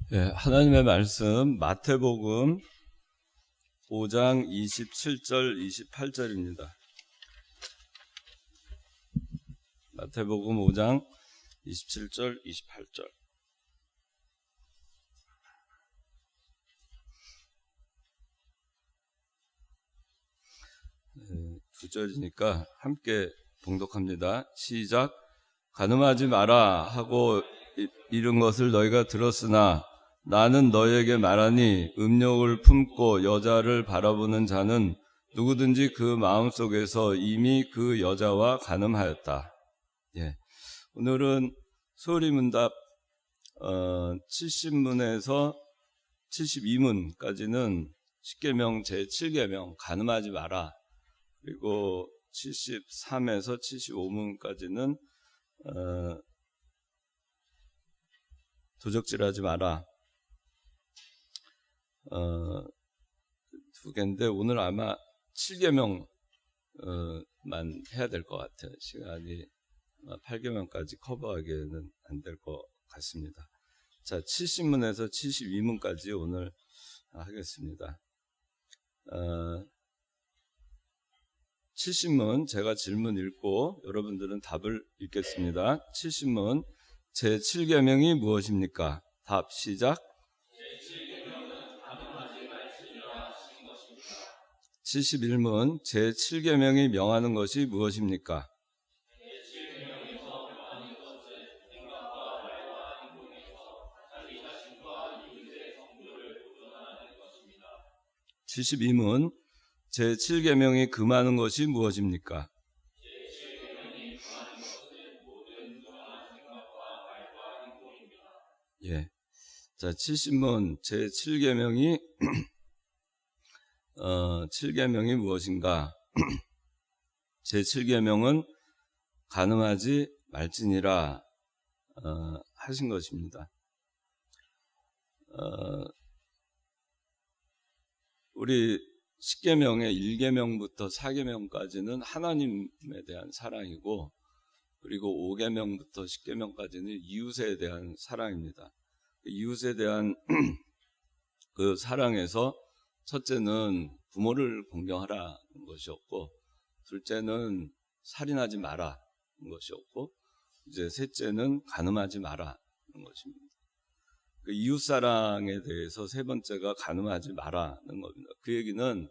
하나님의 말씀 마태복음 5장 27절 28절입니다. 마태복음 5장 27절 28절. 두 절이니까 함께 봉독합니다. 시작. 간음하지 마라 하고 이른 것을 너희가 들었으나 나는 너희에게 말하니 음욕을 품고 여자를 바라보는 자는 누구든지 그 마음속에서 이미 그 여자와 간음하였다. 오늘은 소리문답 70문에서 72문까지는 십계명 제7계명 간음하지 마라, 그리고 73에서 75문까지는 도적질하지 마라. 두 개인데 오늘 아마 7계명만 해야 될 것 같아요. 시간이 8계명까지 커버하기에는 안 될 것 같습니다. 자, 70문에서 72문까지 오늘 하겠습니다. 70문 제가 질문 읽고 여러분들은 답을 읽겠습니다. 70문 제7계명이 무엇입니까? 답 시작. 71문 제7계명이 명하는 것이 무엇입니까? 72문 제7계명이 금하는 것이 무엇입니까? 자, 70문 제7계명이 7계명이 무엇인가? 제7계명은 간음하지 말지니라 하신 것입니다. 우리 10계명의 1계명부터 4계명까지는 하나님에 대한 사랑이고, 그리고 5계명부터 10계명까지는 이웃에 대한 사랑입니다. 이웃에 대한 그 사랑에서 첫째는 부모를 공경하라는 것이었고, 둘째는 살인하지 마라는 것이었고, 이제 셋째는 간음하지 마라는 것입니다. 그 이웃 사랑에 대해서 세 번째가 간음하지 마라는 겁니다. 그 얘기는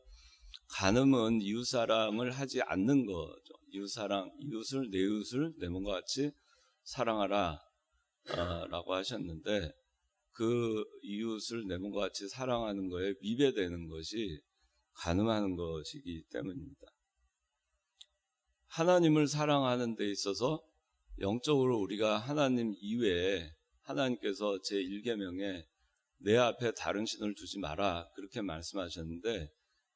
간음은 이웃 사랑을 하지 않는 거죠. 이웃 사랑, 이웃을 내 이웃을 내 몸과 같이 사랑하라 라고 하셨는데, 그 이웃을 내 몸과 같이 사랑하는 거에 위배되는 것이 간음하는 것이기 때문입니다. 하나님을 사랑하는 데 있어서 영적으로 우리가 하나님 이외에 하나님께서 제1계명에 내 앞에 다른 신을 두지 마라 그렇게 말씀하셨는데,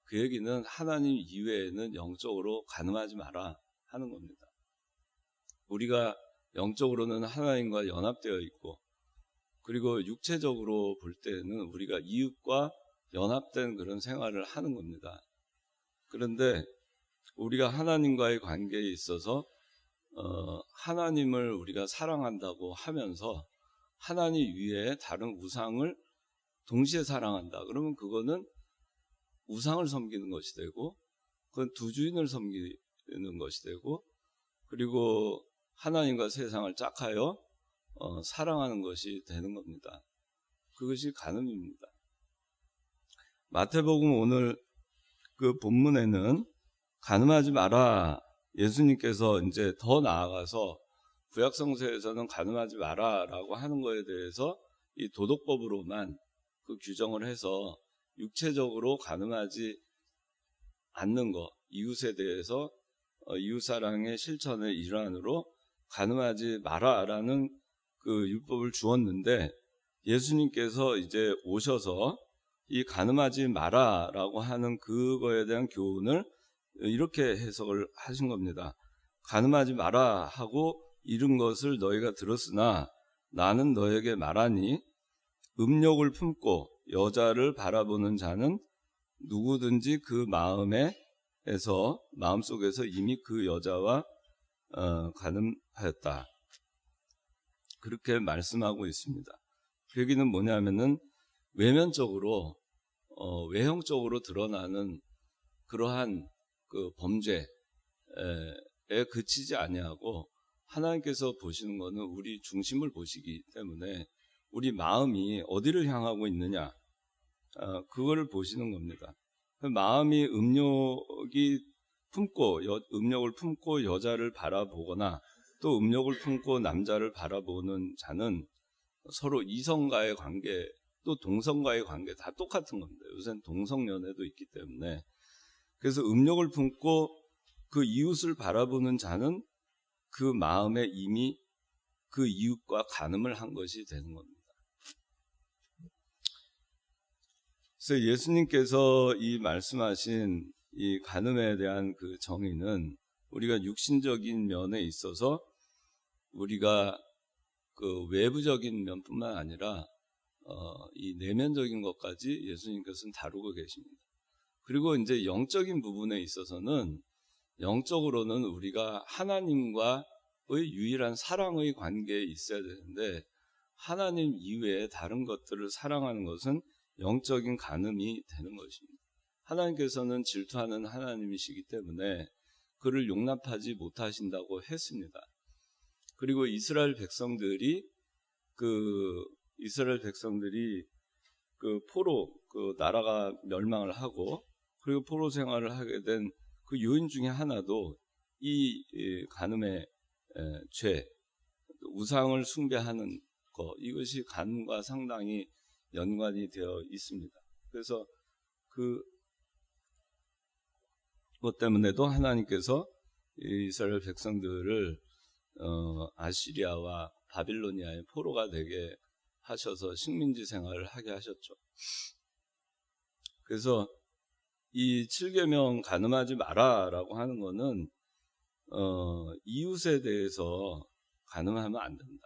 그 얘기는 하나님 이외에는 영적으로 간음하지 마라 하는 겁니다. 우리가 영적으로는 하나님과 연합되어 있고, 그리고 육체적으로 볼 때는 우리가 이웃과 연합된 그런 생활을 하는 겁니다. 그런데 우리가 하나님과의 관계에 있어서 하나님을 우리가 사랑한다고 하면서 하나님 위에 다른 우상을 동시에 사랑한다. 그러면 그거는 우상을 섬기는 것이 되고, 그건 두 주인을 섬기는 것이 되고, 그리고 하나님과 세상을 짝하여 사랑하는 것이 되는 겁니다. 그것이 간음입니다. 마태복음 오늘 그 본문에는 간음하지 마라, 예수님께서 이제 더 나아가서 구약성서에서는 간음하지 마라라고 하는 거에 대해서 이 도덕법으로만 그 규정을 해서 육체적으로 간음하지 않는 것, 이웃에 대해서 이웃사랑의 실천의 일환으로 간음하지 마라라는 그 율법을 주었는데, 예수님께서 이제 오셔서 이 간음하지 마라라고 하는 그거에 대한 교훈을 이렇게 해석을 하신 겁니다. 간음하지 마라 하고 이른 것을 너희가 들었으나 나는 너에게 말하니 음욕을 품고 여자를 바라보는 자는 누구든지 그 마음속에서 이미 그 여자와 간음하였다. 그렇게 말씀하고 있습니다. 그 얘기는 뭐냐면은 외면적으로 외형적으로 드러나는 그러한 그 범죄에 그치지 아니하고 하나님께서 보시는 것은 우리 중심을 보시기 때문에 우리 마음이 어디를 향하고 있느냐, 그거를 보시는 겁니다. 마음이 음욕을 품고 여자를 바라보거나 또 음욕을 품고 남자를 바라보는 자는 서로 이성과의 관계 또 동성과의 관계 다 똑같은 겁니다. 요새는 동성연애도 있기 때문에. 그래서 음욕을 품고 그 이웃을 바라보는 자는 그 마음에 이미 그 이웃과 간음을 한 것이 되는 겁니다. 그래서 예수님께서 이 말씀하신 이 간음에 대한 그 정의는 우리가 육신적인 면에 있어서 우리가 그 외부적인 면뿐만 아니라 이 내면적인 것까지 예수님께서는 다루고 계십니다. 그리고 이제 영적인 부분에 있어서는 영적으로는 우리가 하나님과의 유일한 사랑의 관계에 있어야 되는데 하나님 이외에 다른 것들을 사랑하는 것은 영적인 간음이 되는 것입니다. 하나님께서는 질투하는 하나님이시기 때문에 그를 용납하지 못하신다고 했습니다. 그리고 이스라엘 백성들이 그 포로 그 나라가 멸망을 하고 그리고 포로 생활을 하게 된 그 요인 중에 하나도 이 간음의 죄, 우상을 숭배하는 것, 이것이 간음과 상당히 연관이 되어 있습니다. 그래서 그것 때문에도 하나님께서 이스라엘 백성들을 아시리아와 바빌로니아의 포로가 되게 하셔서 식민지 생활을 하게 하셨죠. 그래서 이 7계명 간음하지 마라라고 하는 거는 이웃에 대해서 간음하면 안 된다.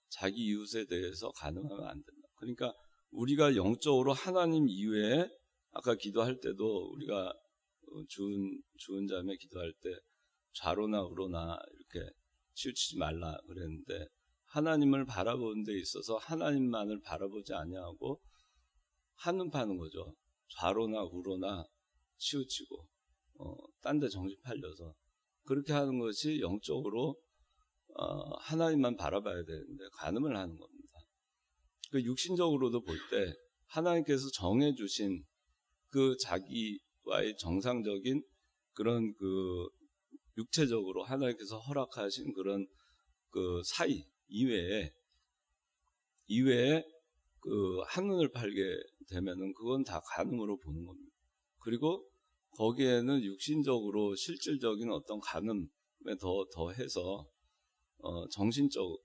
자기 이웃에 대해서 간음하면 안 된다. 그러니까 우리가 영적으로 하나님 이외에 아까 기도할 때도 우리가 주은 자매 기도할 때 좌로나 우로나 이렇게 치우치지 말라 그랬는데 하나님을 바라보는 데 있어서 하나님만을 바라보지 아니하고 한눈 파는 거죠. 좌로나 우로나 치우치고 딴 데 정신 팔려서 그렇게 하는 것이 영적으로 하나님만 바라봐야 되는데 간음을 하는 겁니다. 그 육신적으로도 볼 때 하나님께서 정해주신 그 자기와의 정상적인 그런 그 육체적으로 하나님께서 허락하신 그런 그 사이 이외에 그 한눈을 팔게 되면은 그건 다 간음으로 보는 겁니다. 그리고 거기에는 육신적으로 실질적인 어떤 간음에 더해서 정신적으로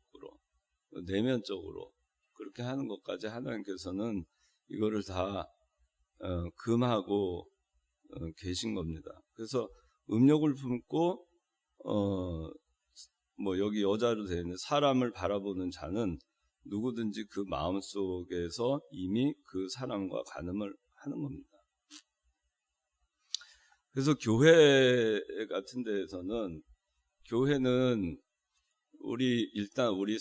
내면적으로 그렇게 하는 것까지 하나님께서는 이거를 다 금하고 계신 겁니다. 그래서 음욕을 품고 뭐 여기 여자로 되어 있는 사람을 바라보는 자는 누구든지 그 마음속에서 이미 그 사람과 간음을 하는 겁니다. 그래서 교회 같은 데에서는 교회는 일단 우리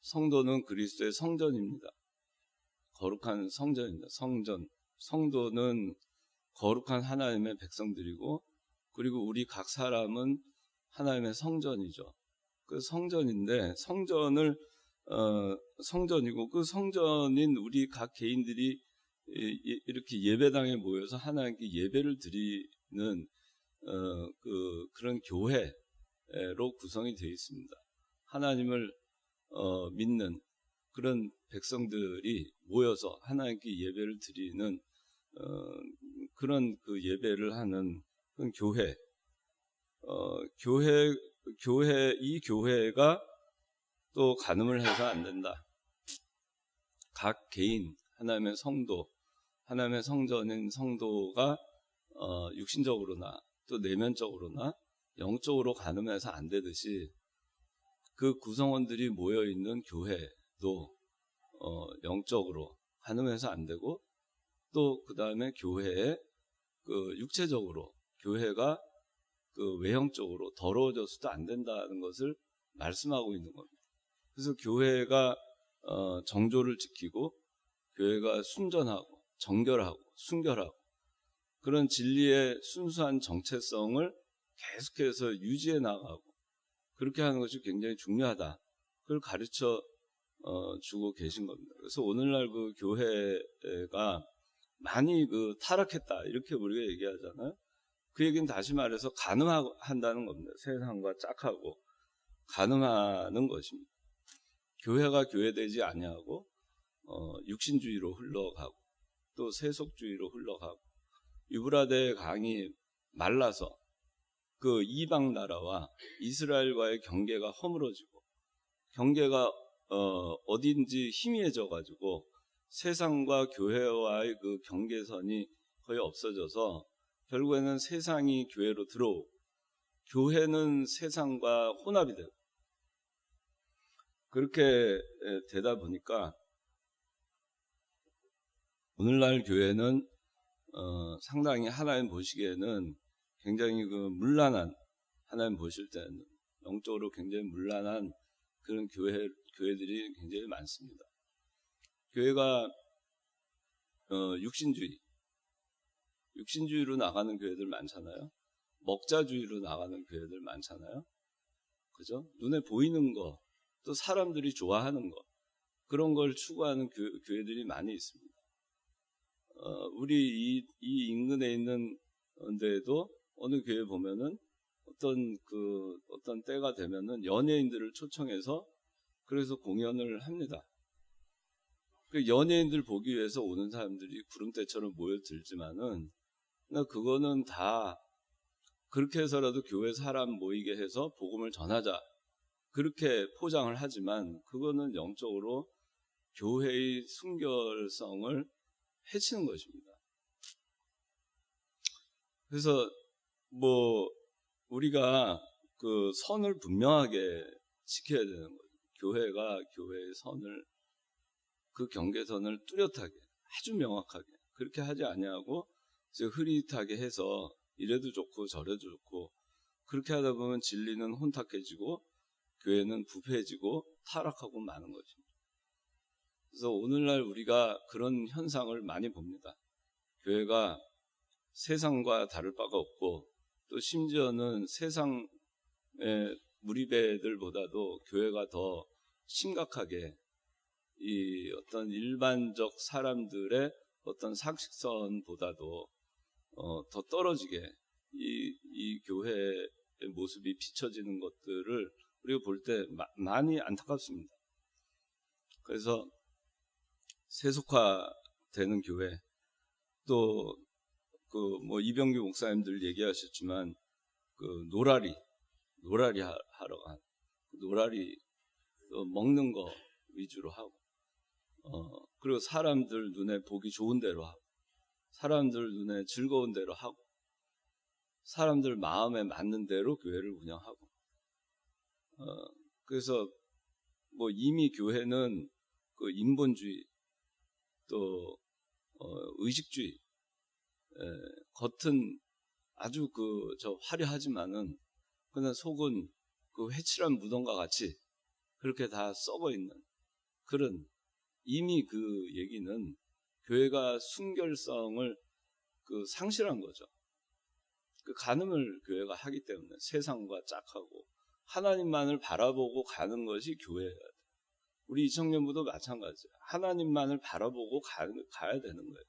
성도는 그리스도의 성전입니다. 거룩한 성전입니다. 성도는 거룩한 하나님의 백성들이고 그리고 우리 각 사람은 하나님의 성전이죠. 그 성전인데 성전이고 그 성전인 우리 각 개인들이 이렇게 예배당에 모여서 하나님께 예배를 드리는 그런 교회로 구성이 되어 있습니다. 하나님을 믿는 그런 백성들이 모여서 하나님께 예배를 드리는 그런 그 예배를 하는 그런 이 교회가 또 간음을 해서 안 된다. 각 개인 하나님의 성도, 하나님의 성전인 성도가 육신적으로나 또 내면적으로나 영적으로 간음해서 안 되듯이 그 구성원들이 모여 있는 교회도 영적으로 간음해서 안 되고 또 그 다음에 교회에 그 육체적으로 교회가 그 외형적으로 더러워져서도 안 된다는 것을 말씀하고 있는 겁니다. 그래서 교회가 정조를 지키고 교회가 순전하고 정결하고 순결하고 그런 진리의 순수한 정체성을 계속해서 유지해 나가고 그렇게 하는 것이 굉장히 중요하다. 그걸 가르쳐 주고 계신 겁니다. 그래서 오늘날 그 교회가 많이 타락했다 이렇게 우리가 얘기하잖아요. 그 얘기는 다시 말해서 간음한다는 겁니다. 세상과 짝하고 간음하는 것입니다. 교회가 교회되지 아니하고 육신주의로 흘러가고 또 세속주의로 흘러가고 유브라데 강이 말라서 그 이방 나라와 이스라엘과의 경계가 허물어지고 경계가 어딘지 희미해져 가지고 세상과 교회와의 그 경계선이 거의 없어져서 결국에는 세상이 교회로 들어오고 교회는 세상과 혼합이 되고 그렇게 되다 보니까 오늘날 교회는 상당히 하나님 보시기에는 굉장히 문란한, 하나님 보실 때는 영적으로 굉장히 문란한 그런 교회들이 굉장히 많습니다. 교회가 육신주의로 나가는 교회들 많잖아요. 먹자주의로 나가는 교회들 많잖아요. 그죠? 눈에 보이는 거, 또 사람들이 좋아하는 거, 그런 걸 추구하는 교회들이 많이 있습니다. 우리 이 인근에 있는 데에도 어느 교회 보면은 어떤 때가 되면은 연예인들을 초청해서 그래서 공연을 합니다. 그 연예인들 보기 위해서 오는 사람들이 구름대처럼 모여들지만은 그거는 다 그렇게 해서라도 교회 사람 모이게 해서 복음을 전하자 그렇게 포장을 하지만 그거는 영적으로 교회의 순결성을 해치는 것입니다. 그래서 우리가 그 선을 분명하게 지켜야 되는 거죠. 교회가 교회의 선을 그 경계선을 뚜렷하게 아주 명확하게 그렇게 하지 아니하고 흐릿하게 해서 이래도 좋고 저래도 좋고 그렇게 하다 보면 진리는 혼탁해지고 교회는 부패해지고 타락하고 마는 것입니다. 그래서 오늘날 우리가 그런 현상을 많이 봅니다. 교회가 세상과 다를 바가 없고 또 심지어는 세상의 무리배들보다도 교회가 더 심각하게 이 어떤 일반적 사람들의 어떤 상식선보다도 더 떨어지게 이 교회의 모습이 비춰지는 것들을 우리가 볼 때 많이 안타깝습니다. 그래서 세속화되는 교회 또 이병규 목사님들 얘기하셨지만 놀아리 하러 간 놀아리 먹는 거 위주로 하고 그리고 사람들 눈에 보기 좋은 대로 하고 사람들 눈에 즐거운 대로 하고 사람들 마음에 맞는 대로 교회를 운영하고 그래서 이미 교회는 그 인본주의 또 의식주의 겉은 아주 화려하지만은 그냥 속은 그 회칠한 무덤과 같이 그렇게 다 썩어 있는 그런 이미 그 얘기는 교회가 순결성을 상실한 거죠. 그 간음을 교회가 하기 때문에 세상과 짝하고 하나님만을 바라보고 가는 것이 교회예요. 우리 이청년부도 마찬가지예요. 하나님만을 바라보고 가야 되는 거예요.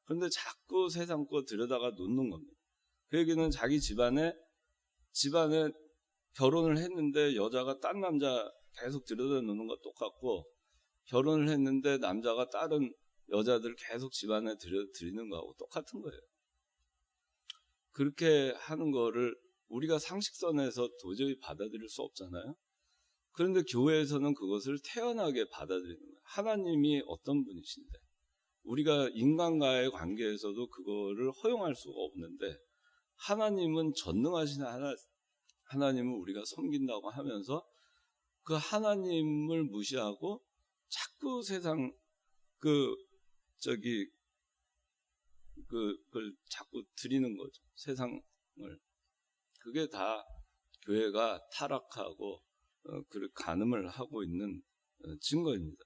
그런데 자꾸 세상 거 들여다가 놓는 겁니다. 그 얘기는 자기 집안에 결혼을 했는데 여자가 딴 남자 계속 들여다 놓는 것 똑같고 결혼을 했는데 남자가 다른 여자들 계속 집안에 들이는 거하고 똑같은 거예요. 그렇게 하는 거를 우리가 상식선에서 도저히 받아들일 수 없잖아요. 그런데 교회에서는 그것을 태연하게 받아들이는 거예요. 하나님이 어떤 분이신데 우리가 인간과의 관계에서도 그거를 허용할 수가 없는데 하나님은 전능하신 하나님을 우리가 섬긴다고 하면서 그 하나님을 무시하고 자꾸 세상 그걸 자꾸 드리는 거죠. 세상을. 그게 다 교회가 타락하고 그 간음을 하고 있는 증거입니다.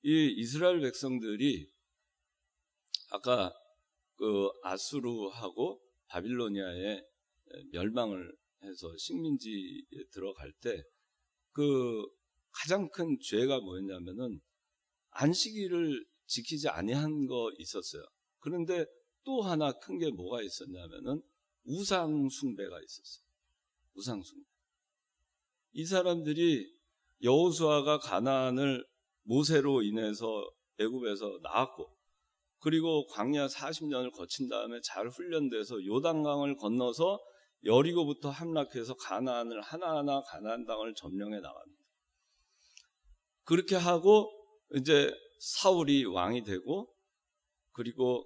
이 이스라엘 백성들이 아까 그 아수르하고 바빌로니아에 멸망을 해서 식민지에 들어갈 때 그 가장 큰 죄가 뭐였냐면은 안식일을 지키지 아니한 거 있었어요. 그런데 또 하나 큰 게 뭐가 있었냐면은 우상 숭배가 있었어요. 우상 숭배. 이 사람들이 여호수아가 가나안을 모세로 인해서 애굽에서 나왔고, 그리고 광야 40년을 거친 다음에 잘 훈련돼서 요단강을 건너서 여리고부터 함락해서 가나안을 하나하나 가나안 땅을 점령해 나갑니다. 그렇게 하고 이제 사울이 왕이 되고, 그리고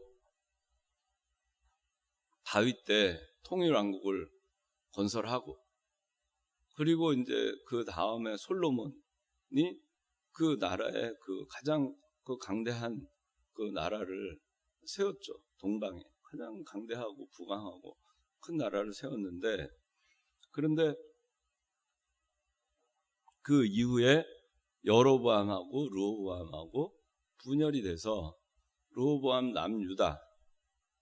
다윗 때 통일왕국을 건설하고, 그리고 이제 그 다음에 솔로몬이 그 나라의 그 가장 그 강대한 그 나라를 세웠죠. 동방에 가장 강대하고 부강하고 큰 나라를 세웠는데, 그런데 그 이후에 여로보암하고 르호보암하고 분열이 돼서 르호보암 남유다,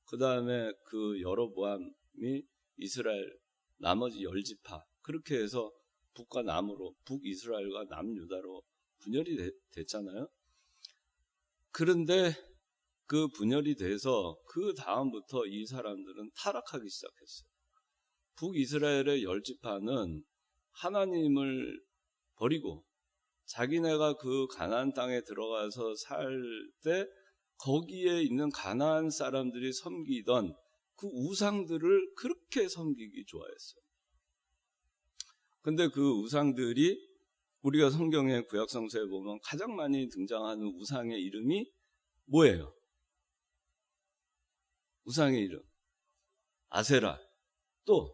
그 다음에 그 여로보암이 이스라엘 나머지 10지파, 그렇게 해서 북과 남으로, 북이스라엘과 남유다로 분열이 됐잖아요. 그런데 그 분열이 돼서 그 다음부터 이 사람들은 타락하기 시작했어요. 북이스라엘의 10지파는 하나님을 버리고 자기네가 그 가나안 땅에 들어가서 살 때 거기에 있는 가나안 사람들이 섬기던 그 우상들을 그렇게 섬기기 좋아했어요. 근데 그 우상들이 우리가 성경의 구약성서에 보면 가장 많이 등장하는 우상의 이름이 뭐예요? 우상의 이름 아세라, 또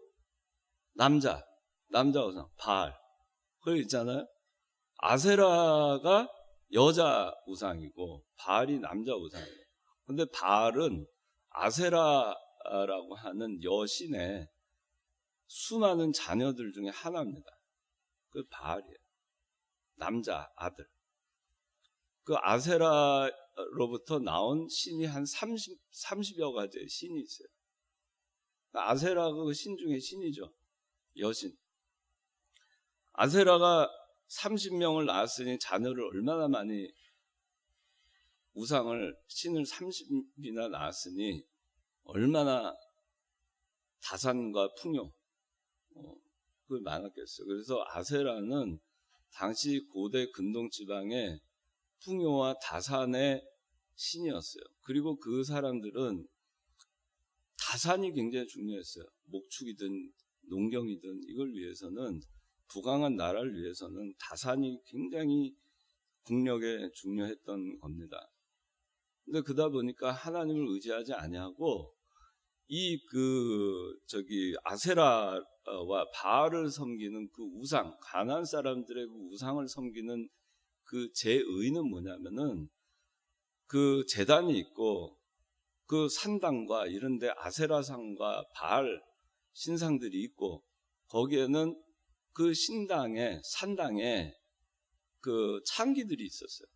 남자 우상 바알, 그거 있잖아요. 아세라가 여자 우상이고 바알이 남자 우상이에요. 근데 바알은 아세라라고 하는 여신의 수많은 자녀들 중에 하나입니다. 그 바알이에요. 남자 아들. 그 아세라로부터 나온 신이 한 30여 가지의 신이 있어요. 아세라가 그 신 중에 신이죠. 여신. 아세라가 30명을 낳았으니 자녀를 얼마나 많이, 우상을, 신을 30이나 낳았으니 얼마나 다산과 풍요, 그게 많았겠어요. 그래서 아세라는 당시 고대 근동 지방의 풍요와 다산의 신이었어요. 그리고 그 사람들은 다산이 굉장히 중요했어요. 목축이든 농경이든 이걸 위해서는, 부강한 나라를 위해서는 다산이 굉장히 국력에 중요했던 겁니다. 근데 그러다 보니까 하나님을 의지하지 아니하고 아세라와 바알을 섬기는 그 우상, 가나안 사람들의 그 우상을 섬기는 그 제의는 뭐냐면은, 그 제단이 있고 그 산당과 이런데 아세라상과 바알 신상들이 있고, 거기에는 그 산당에 그 창기들이 있었어요.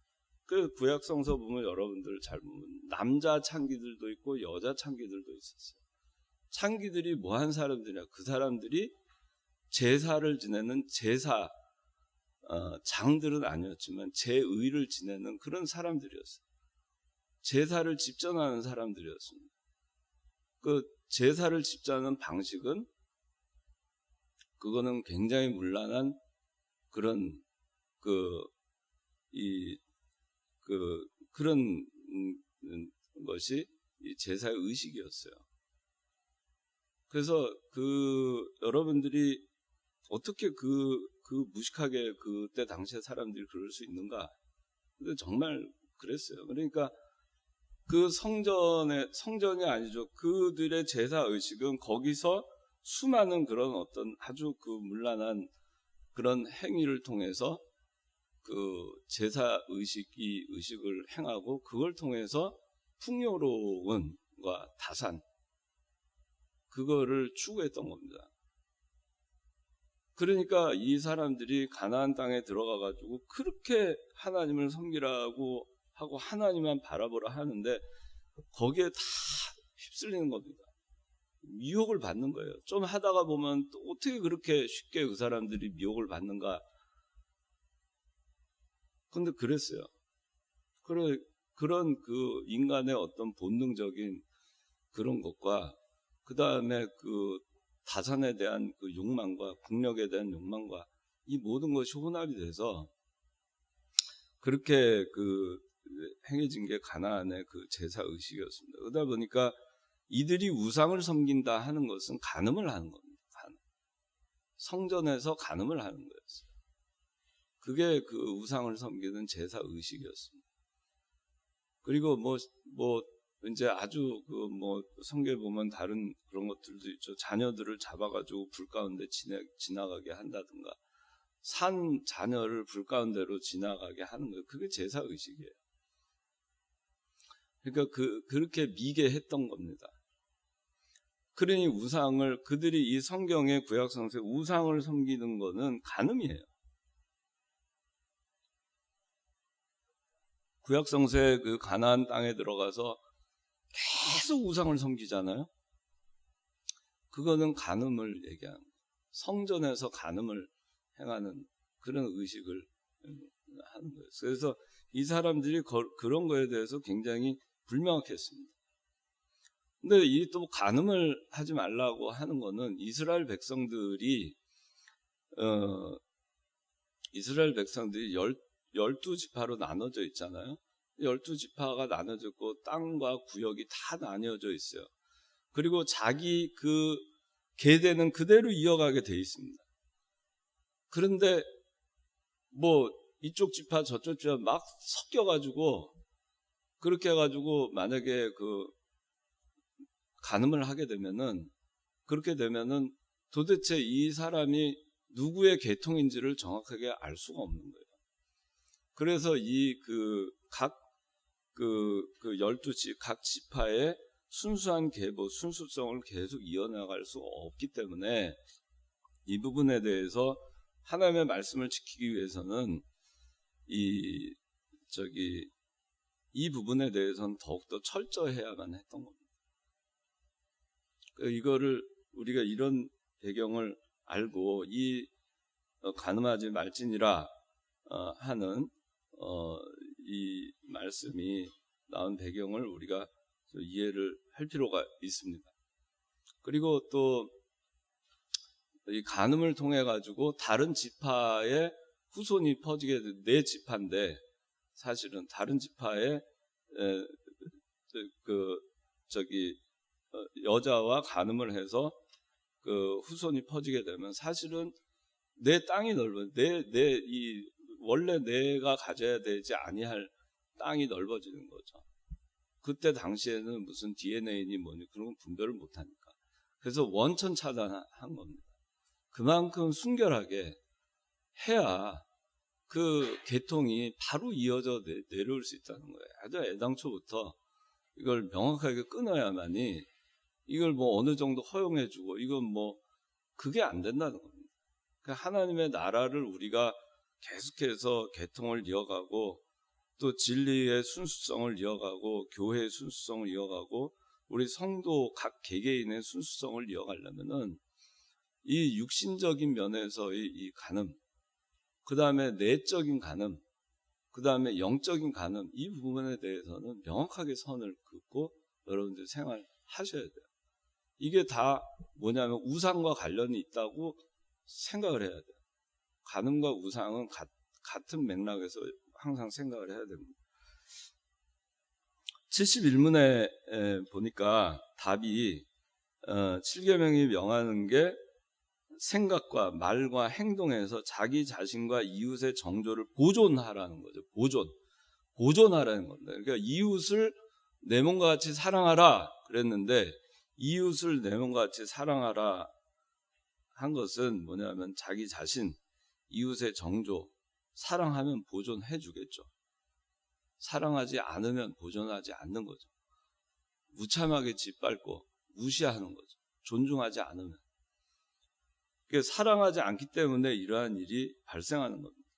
그 구약성서 보면 여러분들 잘 보면 남자 창기들도 있고 여자 창기들도 있었어요. 창기들이 뭐한 사람들이냐? 그 사람들이 제사를 지내는 장들은 아니었지만 제의를 지내는 그런 사람들이었어요. 제사를 집전하는 사람들이었습니다. 그 제사를 집전하는 방식은, 그거는 굉장히 문란한 그런 그런 것이 이 제사의 의식이었어요. 그래서 여러분들이 어떻게 무식하게 그때 당시에 사람들이 그럴 수 있는가? 근데 정말 그랬어요. 그러니까 그 성전이 아니죠. 그들의 제사 의식은 거기서 수많은 그런 어떤 아주 그 문란한 그런 행위를 통해서 그 제사 의식을 행하고, 그걸 통해서 풍요로움과 다산, 그거를 추구했던 겁니다. 그러니까 이 사람들이 가나안 땅에 들어가 가지고 그렇게 하나님을 섬기라고 하고 하나님만 바라보라 하는데 거기에 다 휩쓸리는 겁니다. 미혹을 받는 거예요. 좀 하다가 보면 또 어떻게 그렇게 쉽게 그 사람들이 미혹을 받는가. 근데 그랬어요. 그런 그 인간의 어떤 본능적인 그런 것과 그 다음에 그 다산에 대한 그 욕망과 국력에 대한 욕망과 이 모든 것이 혼합이 돼서 그렇게 그 행해진 게 가나안의 그 제사 의식이었습니다. 그러다 보니까 이들이 우상을 섬긴다 하는 것은 간음을 하는 겁니다. 성전에서 간음을 하는 거였어요. 그게 그 우상을 섬기는 제사 의식이었습니다. 그리고 이제 아주 그 성경에 보면 다른 그런 것들도 있죠. 자녀들을 잡아가지고 불 가운데 지나가게 한다든가, 산 자녀를 불 가운데로 지나가게 하는 거예요. 그게 제사 의식이에요. 그러니까 그렇게 미개했던 겁니다. 그러니 그들이 이 성경의 구약 성서에 우상을 섬기는 거는 간음이에요. 구약 성서의 그 가나안 땅에 들어가서 계속 우상을 섬기잖아요. 그거는 간음을 얘기하는 거예요. 성전에서 간음을 행하는 그런 의식을 하는 거예요. 그래서 이 사람들이 그런 거에 대해서 굉장히 불명확했습니다. 근데 이 또 간음을 하지 말라고 하는 거는 이스라엘 백성들이 12지파로 나눠져 있잖아요. 12지파가 나눠져 있고 땅과 구역이 다 나뉘어져 있어요. 그리고 자기 그 계대는 그대로 이어가게 돼 있습니다. 그런데 이쪽 지파 저쪽 지파 막 섞여가지고 그렇게 해가지고 만약에 그 간음을 하게 되면은 그렇게 되면은 도대체 이 사람이 누구의 계통인지를 정확하게 알 수가 없는 거예요. 그래서 각 지파의 순수한 계보, 순수성을 계속 이어나갈 수 없기 때문에 이 부분에 대해서 하나님의 말씀을 지키기 위해서는 이 부분에 대해서는 더욱더 철저해야만 했던 겁니다. 이거를 우리가 이런 배경을 알고 이 간음하지 말지니라 하는 이 말씀이 나온 배경을 우리가 이해를 할 필요가 있습니다. 그리고 또 이 간음을 통해 가지고 다른 지파의 후손이 퍼지게 된 네 지파인데 사실은 다른 지파의 여자와 간음을 해서 그 후손이 퍼지게 되면 사실은 내 땅이 원래 내가 가져야 되지 아니할 땅이 넓어지는 거죠. 그때 당시에는 무슨 DNA니 뭐니 그런 분별을 못하니까. 그래서 원천 차단한 겁니다. 그만큼 순결하게 해야 그 계통이 바로 이어져 내려올 수 있다는 거예요. 아주 애당초부터 이걸 명확하게 끊어야만이 이걸 어느 정도 허용해주고 이건 그게 안 된다는 겁니다. 그러니까 하나님의 나라를 우리가 계속해서 계통을 이어가고 또 진리의 순수성을 이어가고 교회의 순수성을 이어가고 우리 성도 각 개개인의 순수성을 이어가려면은 이 육신적인 면에서의 이 간음, 그 다음에 내적인 간음, 그 다음에 영적인 간음, 이 부분에 대해서는 명확하게 선을 긋고 여러분들 생활하셔야 돼요. 이게 다 뭐냐면 우상과 관련이 있다고 생각을 해야 돼요. 간음과 우상은 같은 맥락에서 항상 생각을 해야 됩니다. 71문에 보니까 답이 7계명이 명하는 게 생각과 말과 행동에서 자기 자신과 이웃의 정조를 보존하라는 거죠. 보존하라는 겁니다. 그러니까 이웃을 내 몸과 같이 사랑하라 그랬는데 이웃을 내 몸과 같이 사랑하라 한 것은 뭐냐면 자기 자신, 이웃의 정조, 사랑하면 보존해 주겠죠. 사랑하지 않으면 보존하지 않는 거죠. 무참하게 짓밟고 무시하는 거죠. 존중하지 않으면. 사랑하지 않기 때문에 이러한 일이 발생하는 겁니다.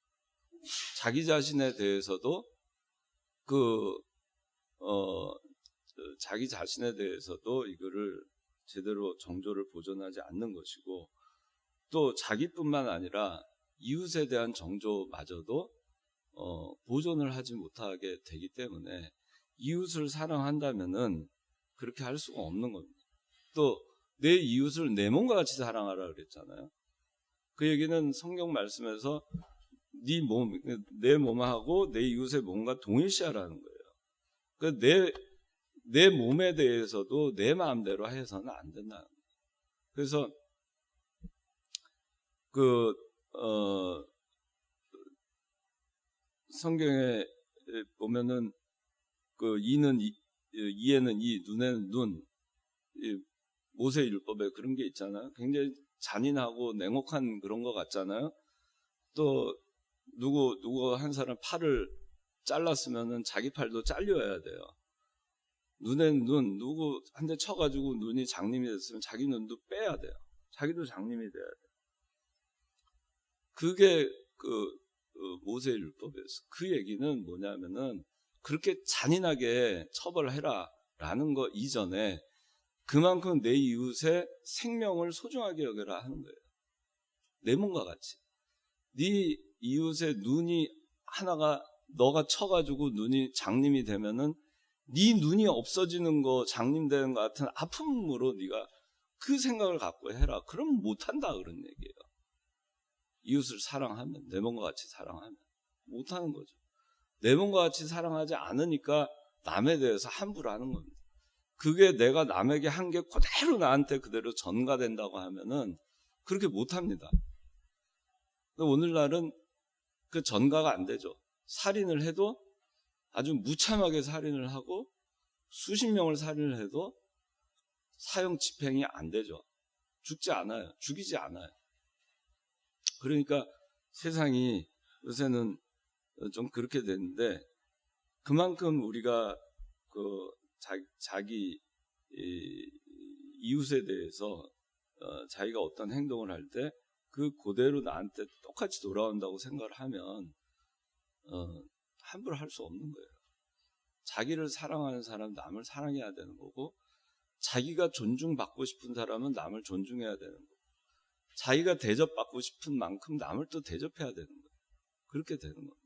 자기 자신에 대해서도 자기 자신에 대해서도 이거를 제대로 정조를 보존하지 않는 것이고, 또 자기뿐만 아니라 이웃에 대한 정조마저도 보존을 하지 못하게 되기 때문에 이웃을 사랑한다면은 그렇게 할 수가 없는 겁니다. 또 내 이웃을 내 몸과 같이 사랑하라 그랬잖아요. 그 얘기는 성경 말씀에서 내 몸하고 내 이웃의 몸과 동일시하라는 거예요. 그러니까 내 몸에 대해서도 내 마음대로 해서는 안 된다. 그래서 성경에 보면은 이에는 이, 눈에는 눈, 모세 율법에 그런 게 있잖아요. 굉장히 잔인하고 냉혹한 그런 거 같잖아요. 또 누구 한 사람 팔을 잘랐으면은 자기 팔도 잘려야 돼요. 눈엔 눈, 누구 한 대 쳐가지고 눈이 장님이 됐으면 자기 눈도 빼야 돼요. 자기도 장님이 돼야 돼요. 그게 모세 율법이었어요. 그 얘기는 뭐냐면은 그렇게 잔인하게 처벌해라 라는 거 이전에 그만큼 내 이웃의 생명을 소중하게 여겨라 하는 거예요. 내 몸과 같이. 네 이웃의 눈이 하나가 너가 쳐가지고 눈이 장님이 되면은 네 눈이 없어지는 거, 장님되는 것 같은 아픔으로 네가 그 생각을 갖고 해라. 그럼 못한다 그런 얘기예요. 이웃을 사랑하면, 내 몸과 같이 사랑하면 못하는 거죠. 내 몸과 같이 사랑하지 않으니까 남에 대해서 함부로 하는 겁니다. 그게 내가 남에게 한 게 그대로 나한테 그대로 전가된다고 하면은 그렇게 못합니다. 오늘날은 그 전가가 안 되죠. 살인을 해도 아주 무참하게 살인을 하고 수십 명을 살인을 해도 사형 집행이 안 되죠. 죽지 않아요. 죽이지 않아요. 그러니까 세상이 요새는 좀 그렇게 됐는데, 그만큼 우리가 자기 이웃에 대해서 자기가 어떤 행동을 할 때 그 그대로 나한테 똑같이 돌아온다고 생각을 하면 함부로 할 수 없는 거예요. 자기를 사랑하는 사람은 남을 사랑해야 되는 거고, 자기가 존중받고 싶은 사람은 남을 존중해야 되는 거고, 자기가 대접받고 싶은 만큼 남을 또 대접해야 되는 거예요. 그렇게 되는 겁니다.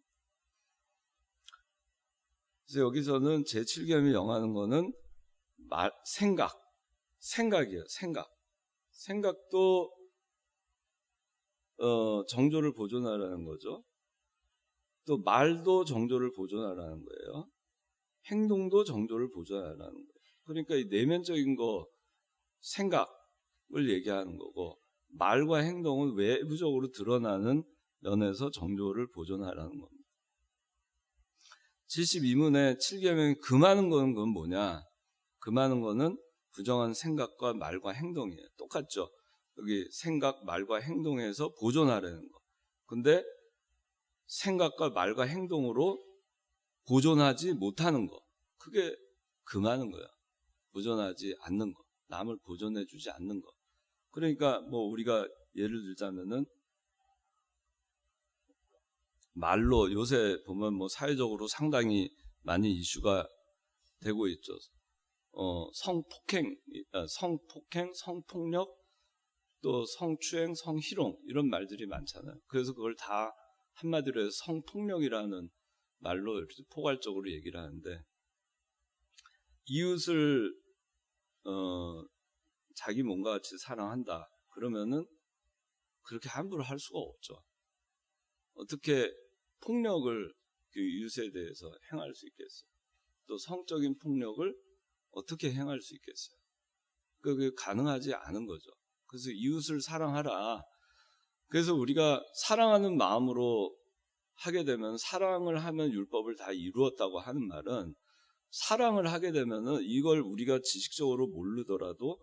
그래서 여기서는 제7계명이 영하는 거는 생각이에요. 생각도 정조를 보존하라는 거죠. 또 말도 정조를 보존하라는 거예요. 행동도 정조를 보존하라는 거예요. 그러니까 이 내면적인 거, 생각을 얘기하는 거고, 말과 행동은 외부적으로 드러나는 면에서 정조를 보존하라는 겁니다. 72문의 7계명이 금하는 거는 그건 뭐냐? 금하는 거는 부정한 생각과 말과 행동이에요. 똑같죠? 여기 생각, 말과 행동에서 보존하라는 거. 근데 생각과 말과 행동으로 보존하지 못하는 거, 그게 금하는 거야. 보존하지 않는 거, 남을 보존해 주지 않는 거. 그러니까 우리가 예를 들자면은 말로 요새 보면 사회적으로 상당히 많이 이슈가 되고 있죠. 성폭행, 성폭력, 또 성추행, 성희롱 이런 말들이 많잖아요. 그래서 그걸 다 한마디로 해서 성폭력이라는 말로 이렇게 포괄적으로 얘기를 하는데, 이웃을 자기 몸과 같이 사랑한다 그러면은 그렇게 함부로 할 수가 없죠. 어떻게 폭력을 그 이웃에 대해서 행할 수 있겠어요? 또 성적인 폭력을 어떻게 행할 수 있겠어요? 그게 가능하지 않은 거죠. 그래서 이웃을 사랑하라. 그래서 우리가 사랑하는 마음으로 하게 되면, 사랑을 하면 율법을 다 이루었다고 하는 말은, 사랑을 하게 되면은 이걸 우리가 지식적으로 모르더라도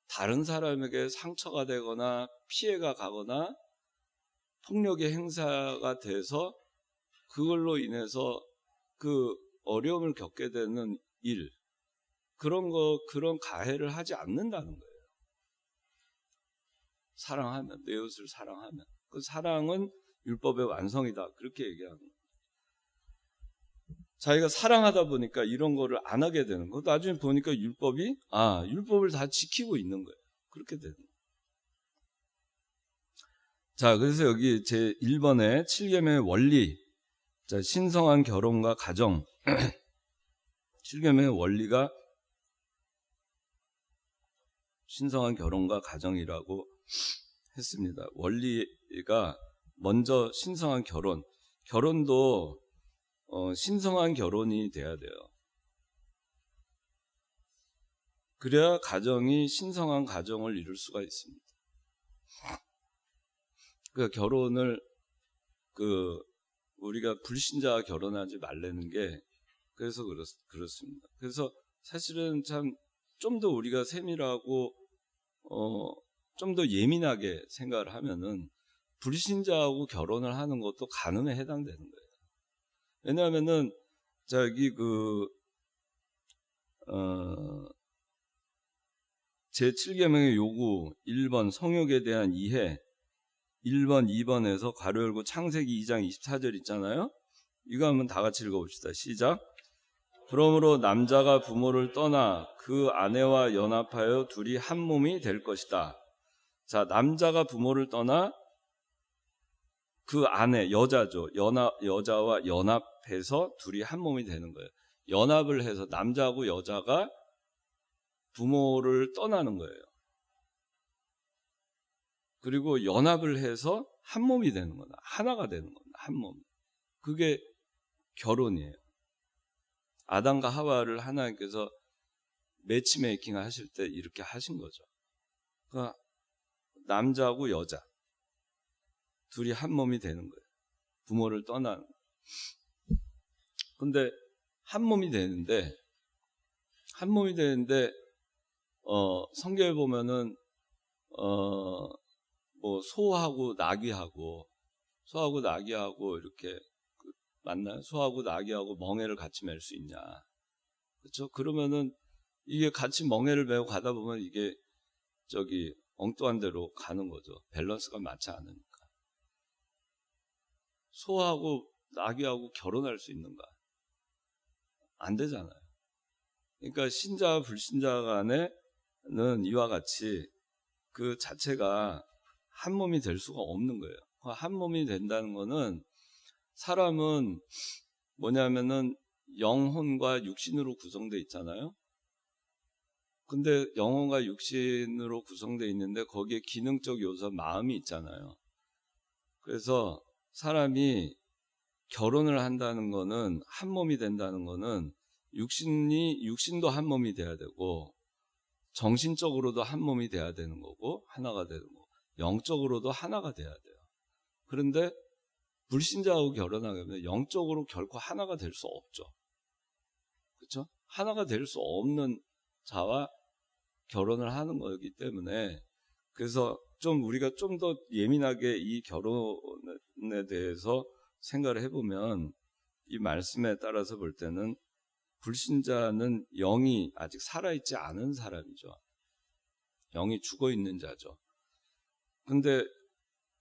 다른 사람에게 상처가 되거나 피해가 가거나 폭력의 행사가 돼서 그걸로 인해서 그 어려움을 겪게 되는 일, 그런 가해를 하지 않는다는 거예요. 사랑하면, 내 이웃을 사랑하면. 그 사랑은 율법의 완성이다. 그렇게 얘기하는 거예요. 자기가 사랑하다 보니까 이런 거를 안 하게 되는 거. 나중에 보니까 율법을 다 지키고 있는 거예요. 그렇게 되는 거예요. 자, 그래서 여기 제 1번에 7계명의 원리. 자, 신성한 결혼과 가정. 7계명의 원리가 신성한 결혼과 가정이라고 했습니다. 원리가 먼저 신성한 결혼. 결혼도 신성한 결혼이 돼야 돼요. 그래야 가정이 신성한 가정을 이룰 수가 있습니다. 그 결혼을 우리가 불신자와 결혼하지 말라는 게 그래서 그렇습니다. 그래서 사실은 참 좀 더 우리가 세밀하고 좀 더 예민하게 생각을 하면은 불신자하고 결혼을 하는 것도 간음에 해당되는 거예요. 왜냐하면은 여기 제7계명의 요구 1번 성욕에 대한 이해 1번, 2번에서 괄호 열고 창세기 2장 24절 있잖아요. 이거 한번 다 같이 읽어봅시다. 시작. 그러므로 남자가 부모를 떠나 그 아내와 연합하여 둘이 한 몸이 될 것이다. 자, 남자가 부모를 떠나 그 아내, 여자죠. 여자와 연합해서 둘이 한 몸이 되는 거예요. 연합을 해서 남자하고 여자가 부모를 떠나는 거예요. 그리고 연합을 해서 한 몸이 되는 거다. 하나가 되는 겁니다. 한 몸. 그게 결혼이에요. 아담과 하와를 하나님께서 매치메이킹 하실 때 이렇게 하신 거죠. 그러니까 남자하고 여자 둘이 한 몸이 되는 거예요. 부모를 떠나는. 근데 한 몸이 되는데 성경에 보면은 뭐 소하고 나귀하고 이렇게 맞나요? 소하고 나귀하고 멍에를 같이 맬 수 있냐? 그렇죠? 그러면은 이게 같이 멍에를 메고 가다 보면 이게 엉뚱한 데로 가는 거죠. 밸런스가 맞지 않으니까. 소하고 나귀하고 결혼할 수 있는가? 안 되잖아요. 그러니까 신자와 불신자 간에는 이와 같이 그 자체가 한 몸이 될 수가 없는 거예요. 한 몸이 된다는 거는 사람은 뭐냐면은 영혼과 육신으로 구성되어 있잖아요. 근데 영혼과 육신으로 구성되어 있는데 거기에 기능적 요소 마음이 있잖아요. 그래서 사람이 결혼을 한다는 거는 한 몸이 된다는 거는 육신도 한 몸이 돼야 되고 정신적으로도 한 몸이 돼야 되는 거고 하나가 되는 거고 영적으로도 하나가 돼야 돼요. 그런데 불신자하고 결혼하게 되면 영적으로 결코 하나가 될 수 없죠. 그렇죠? 하나가 될 수 없는 자와 결혼을 하는 거기 때문에 그래서 우리가 좀 더 예민하게 이 결혼에 대해서 생각을 해보면 이 말씀에 따라서 볼 때는 불신자는 영이 아직 살아있지 않은 사람이죠. 영이 죽어있는 자죠. 근데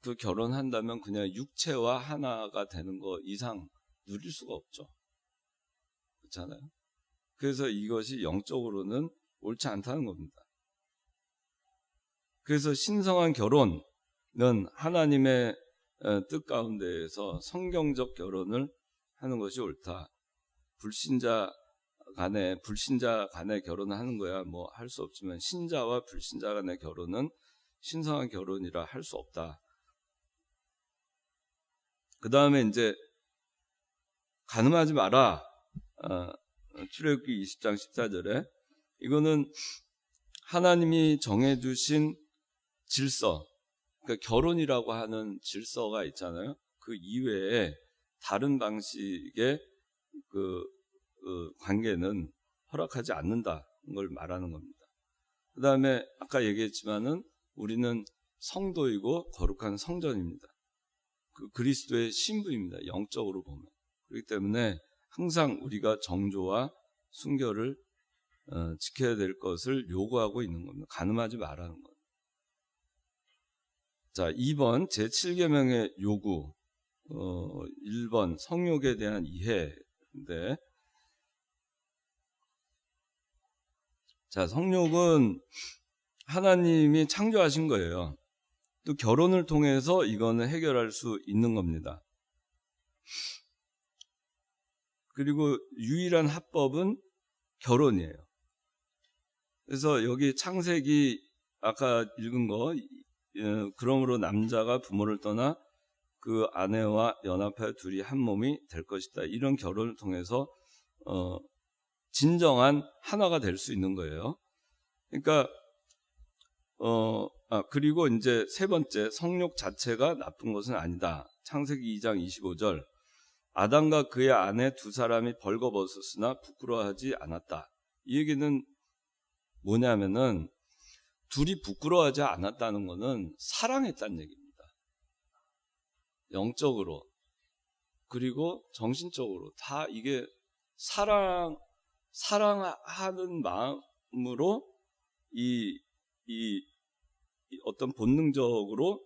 그 결혼한다면 그냥 육체와 하나가 되는 거 이상 누릴 수가 없죠. 그렇잖아요. 그래서 이것이 영적으로는 옳지 않다는 겁니다. 그래서 신성한 결혼은 하나님의 뜻 가운데에서 성경적 결혼을 하는 것이 옳다. 불신자 간에 결혼을 하는 거야 뭐 할 수 없지만 신자와 불신자 간의 결혼은 신성한 결혼이라 할 수 없다. 그 다음에 이제 간음하지 마라. 출애굽기 20장 14절에 이거는 하나님이 정해주신 질서, 그러니까 결혼이라고 하는 질서가 있잖아요. 그 이외에 다른 방식의 그 관계는 허락하지 않는다는 걸 말하는 겁니다. 그 다음에 아까 얘기했지만은 우리는 성도이고 거룩한 성전입니다. 그 그리스도의 신부입니다. 영적으로 보면. 그렇기 때문에 항상 우리가 정조와 순결을 지켜야 될 것을 요구하고 있는 겁니다. 간음하지 말라는 겁니다. 자, 2번 제7계명의 요구. 1번 성욕에 대한 이해인데, 자, 성욕은 하나님이 창조하신 거예요. 또 결혼을 통해서 이거는 해결할 수 있는 겁니다. 그리고 유일한 합법은 결혼이에요. 그래서 여기 창세기 아까 읽은 거, 그러므로 남자가 부모를 떠나 그 아내와 연합하여 둘이 한 몸이 될 것이다. 이런 결혼을 통해서 진정한 하나가 될 수 있는 거예요. 그러니까 그리고 이제 세 번째, 성욕 자체가 나쁜 것은 아니다. 창세기 2장 25절. 아담과 그의 아내 두 사람이 벌거벗었으나 부끄러워하지 않았다. 이 얘기는 뭐냐면은 둘이 부끄러워하지 않았다는 것은 사랑했다는 얘기입니다. 영적으로 그리고 정신적으로 다 이게 사랑하는 마음으로 이 어떤 본능적으로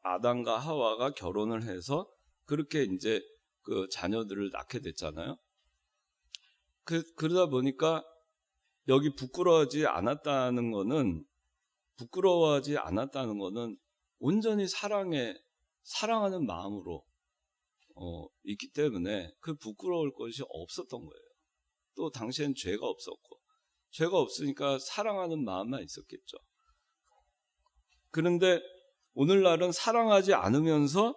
아담과 하와가 결혼을 해서 그렇게 이제 그 자녀들을 낳게 됐잖아요. 그러다 보니까 여기 부끄러워하지 않았다는 거는 온전히 사랑하는 마음으로 있기 때문에 그 부끄러울 것이 없었던 거예요. 또 당시엔 죄가 없었고, 죄가 없으니까 사랑하는 마음만 있었겠죠. 그런데 오늘날은 사랑하지 않으면서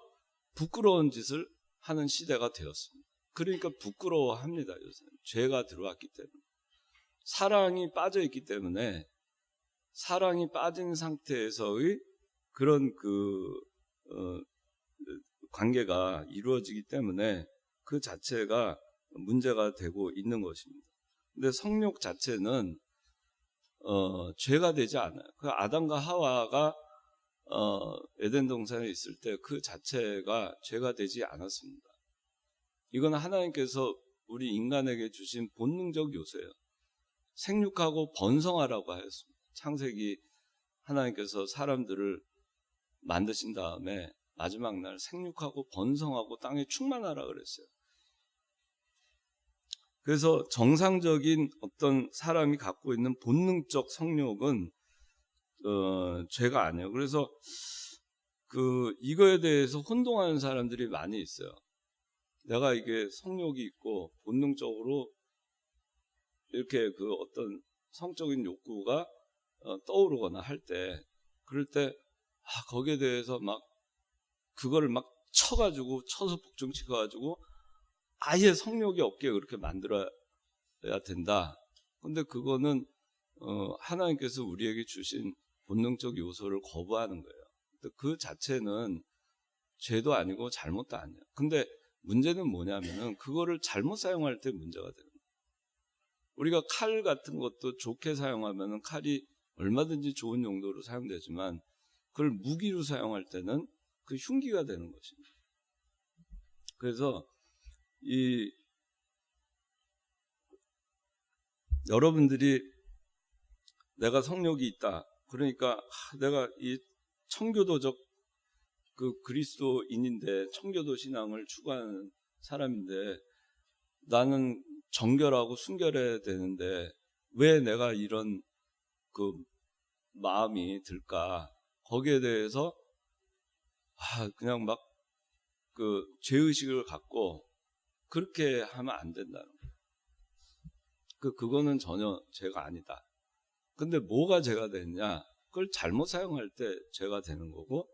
부끄러운 짓을 하는 시대가 되었습니다. 그러니까 부끄러워합니다. 요새는 죄가 들어왔기 때문에. 사랑이 빠져있기 때문에, 사랑이 빠진 상태에서의 그런 관계가 이루어지기 때문에 그 자체가 문제가 되고 있는 것입니다. 근데 성욕 자체는 죄가 되지 않아요. 그 아담과 하와가 에덴 동산에 있을 때 그 자체가 죄가 되지 않았습니다. 이건 하나님께서 우리 인간에게 주신 본능적 요소예요. 생육하고 번성하라고 하였습니다. 창세기 하나님께서 사람들을 만드신 다음에 마지막 날 생육하고 번성하고 땅에 충만하라 그랬어요. 그래서 정상적인 어떤 사람이 갖고 있는 본능적 성욕은 죄가 아니에요. 그래서 이거에 대해서 혼동하는 사람들이 많이 있어요. 내가 이게 성욕이 있고 본능적으로 이렇게 어떤 성적인 욕구가 떠오르거나 할 때, 그럴 때 거기에 대해서 그거를 쳐서 복종시켜가지고 아예 성욕이 없게 그렇게 만들어야 된다. 근데 그거는 하나님께서 우리에게 주신 본능적 요소를 거부하는 거예요. 그 자체는 죄도 아니고 잘못도 아니에요. 근데 문제는 뭐냐면은 그거를 잘못 사용할 때 문제가 되는 거예요. 우리가 칼 같은 것도 좋게 사용하면은 칼이 얼마든지 좋은 용도로 사용되지만 그걸 무기로 사용할 때는 그 흉기가 되는 것입니다. 그래서 여러분들이 내가 성욕이 있다. 그러니까 내가 이 청교도적 그리스도인인데 청교도 신앙을 추구하는 사람인데 나는 정결하고 순결해야 되는데 왜 내가 이런 마음이 들까? 거기에 대해서 그냥 죄의식을 갖고 그렇게 하면 안 된다는 거예요. 그거는 전혀 죄가 아니다. 근데 뭐가 죄가 되느냐? 그걸 잘못 사용할 때 죄가 되는 거고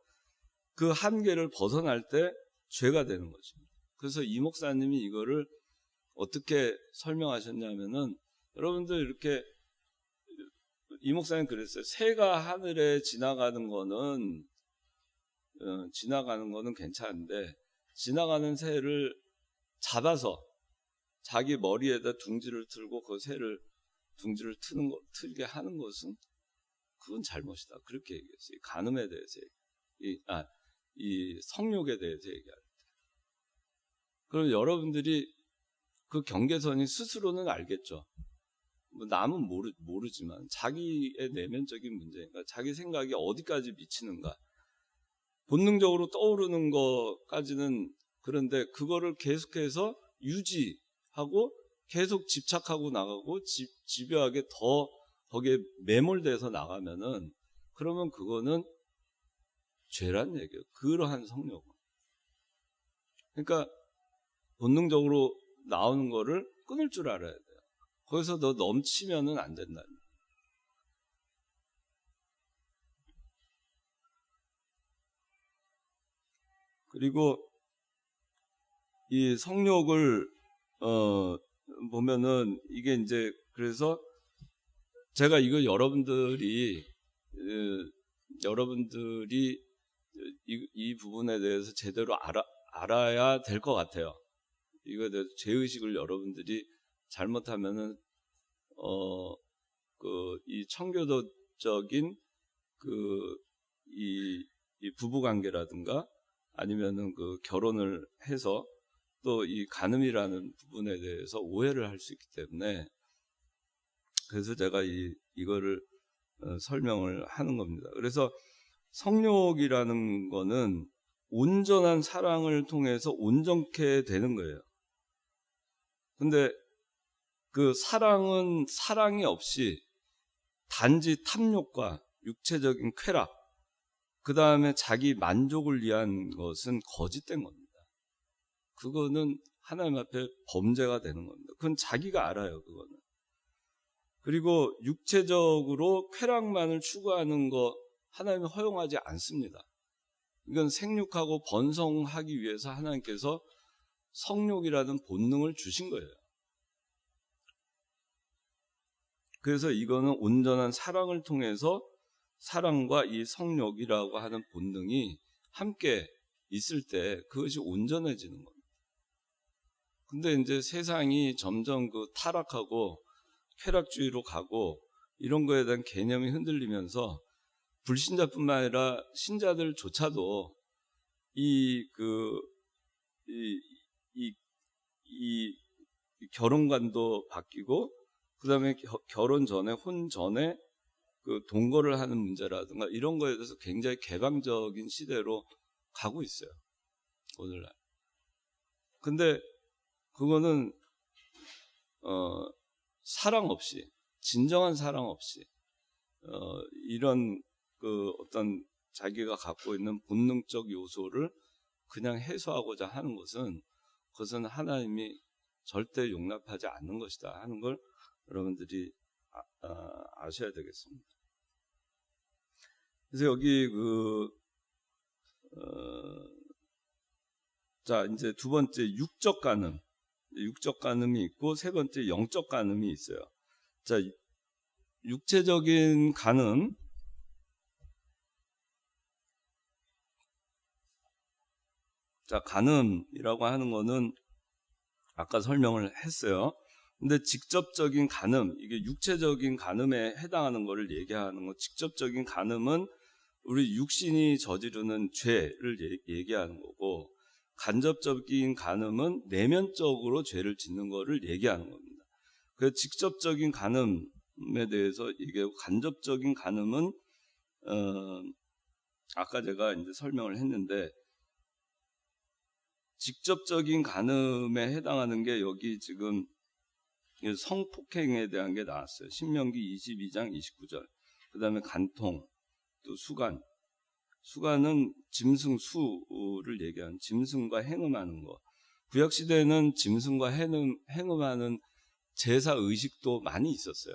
그 한계를 벗어날 때 죄가 되는 것입니다. 그래서 이 목사님이 이거를 어떻게 설명하셨냐면은 여러분들 이렇게 이 목사님 그랬어요. 새가 하늘에 지나가는 거는 괜찮은데 지나가는 새를 잡아서 자기 머리에다 둥지를 틀고 그 새를 둥지를 틀게 하는 것은 그건 잘못이다. 그렇게 얘기했어요. 간음에 대해서 이 성욕에 대해서 얘기할 때. 그럼 여러분들이 그 경계선이 스스로는 알겠죠. 남은 모르지만 자기의 내면적인 문제니까 자기 생각이 어디까지 미치는가. 본능적으로 떠오르는 것까지는 그런데 그거를 계속해서 유지하고 계속 집착하고 나가고 집요하게 더 거기에 매몰돼서 나가면은 그러면 그거는 죄란 얘기예요. 그러한 성욕은. 그러니까 본능적으로 나오는 거를 끊을 줄 알아야 돼요. 거기서 너 넘치면은 안 된다. 그리고 이 성욕을 보면은 이게 이제 그래서 제가 이거 여러분들이 이 부분에 대해서 제대로 알아야 될 것 같아요. 이거에 대해서 죄의식을 여러분들이 잘못하면은 이 청교도적인 이 부부관계라든가 아니면은 그 결혼을 해서 또 이 간음이라는 부분에 대해서 오해를 할 수 있기 때문에 그래서 제가 이거를 설명을 하는 겁니다. 그래서 성욕이라는 거는 온전한 사랑을 통해서 온전케 되는 거예요. 근데 그 사랑은 사랑이 없이 단지 탐욕과 육체적인 쾌락, 그 다음에 자기 만족을 위한 것은 거짓된 겁니다. 그거는 하나님 앞에 범죄가 되는 겁니다. 그건 자기가 알아요, 그거는. 그리고 육체적으로 쾌락만을 추구하는 거 하나님은 허용하지 않습니다. 이건 생육하고 번성하기 위해서 하나님께서 성욕이라는 본능을 주신 거예요. 그래서 이거는 온전한 사랑을 통해서 사랑과 이 성욕이라고 하는 본능이 함께 있을 때 그것이 온전해지는 겁니다. 근데 이제 세상이 점점 그 타락하고 쾌락주의로 가고 이런 거에 대한 개념이 흔들리면서 불신자뿐만 아니라 신자들조차도 이 결혼관도 바뀌고 그다음에 결혼 전에 혼 전에 그 동거를 하는 문제라든가 이런 거에 대해서 굉장히 개방적인 시대로 가고 있어요, 오늘날. 근데 그거는 사랑 없이, 진정한 사랑 없이 이런 그 어떤 자기가 갖고 있는 본능적 요소를 그냥 해소하고자 하는 그것은 하나님이 절대 용납하지 않는 것이다 하는 걸 여러분들이 아셔야 되겠습니다. 그래서 여기 자, 이제 두 번째 육적 간음이 있고 세 번째 영적 간음이 있어요. 자, 육체적인 간음. 자, 간음이라고 하는 거는 아까 설명을 했어요. 근데 직접적인 간음, 이게 육체적인 간음에 해당하는 것을 얘기하는 거. 직접적인 간음은 우리 육신이 저지르는 죄를 얘기하는 거고, 간접적인 간음은 내면적으로 죄를 짓는 것을 얘기하는 겁니다. 그래서 직접적인 간음에 대해서 얘기하고, 간접적인 간음은 아까 제가 이제 설명을 했는데, 직접적인 간음에 해당하는 게 여기 지금 성폭행에 대한 게 나왔어요. 신명기 22장 29절. 그 다음에 간통, 또 수간은 짐승수를 얘기하는, 짐승과 행음하는 거. 구약시대에는 짐승과 행음하는 제사 의식도 많이 있었어요.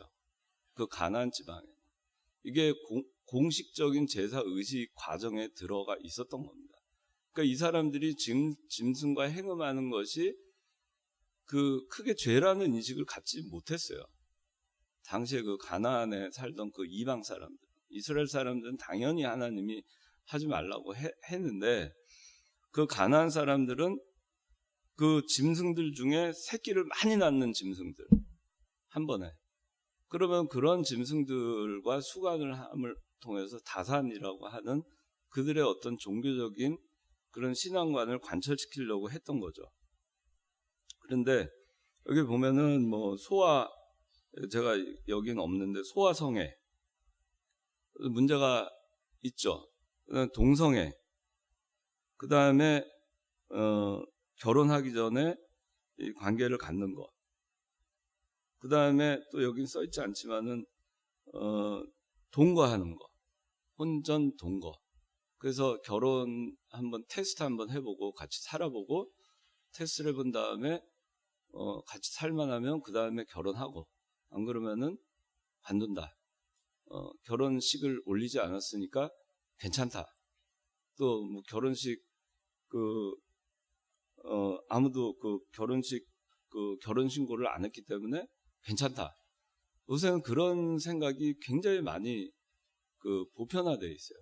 그 가나안 지방에. 이게 공식적인 제사 의식 과정에 들어가 있었던 겁니다. 그러니까 이 사람들이 짐승과 행음하는 것이 크게 죄라는 인식을 갖지 못했어요. 당시에 그 가나안에 살던 그 이방 사람들, 이스라엘 사람들은 당연히 하나님이 하지 말라고 했는데, 그 가나안 사람들은 그 짐승들 중에 새끼를 많이 낳는 짐승들 한 번에, 그러면 그런 짐승들과 수간을 함을 통해서 다산이라고 하는 그들의 어떤 종교적인 그런 신앙관을 관철시키려고 했던 거죠. 그런데 여기 보면은 제가 여기는 없는데 소아성애 문제가 있죠. 동성애, 그 다음에 결혼하기 전에 이 관계를 갖는 것. 그 다음에 또 여긴 써있지 않지만은 동거하는 거, 혼전 동거. 그래서 결혼 한번 테스트 한번 해보고 같이 살아보고 테스트를 해본 다음에 같이 살만하면 그 다음에 결혼하고, 안 그러면은 관둔다. 결혼식을 올리지 않았으니까 괜찮다. 또 뭐 결혼식 아무도 결혼 신고를 안 했기 때문에 괜찮다. 요새는 그런 생각이 굉장히 많이 보편화되어 있어요.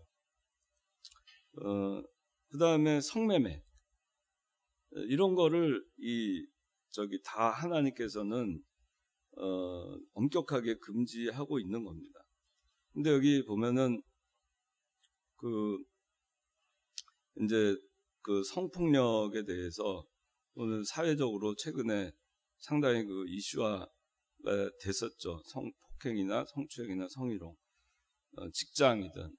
그 다음에 성매매. 이런 거를 다 하나님께서는 엄격하게 금지하고 있는 겁니다. 근데 여기 보면은 이제 성폭력에 대해서 오늘 사회적으로 최근에 상당히 이슈화가 됐었죠. 성폭행이나 성추행이나 성희롱, 직장이든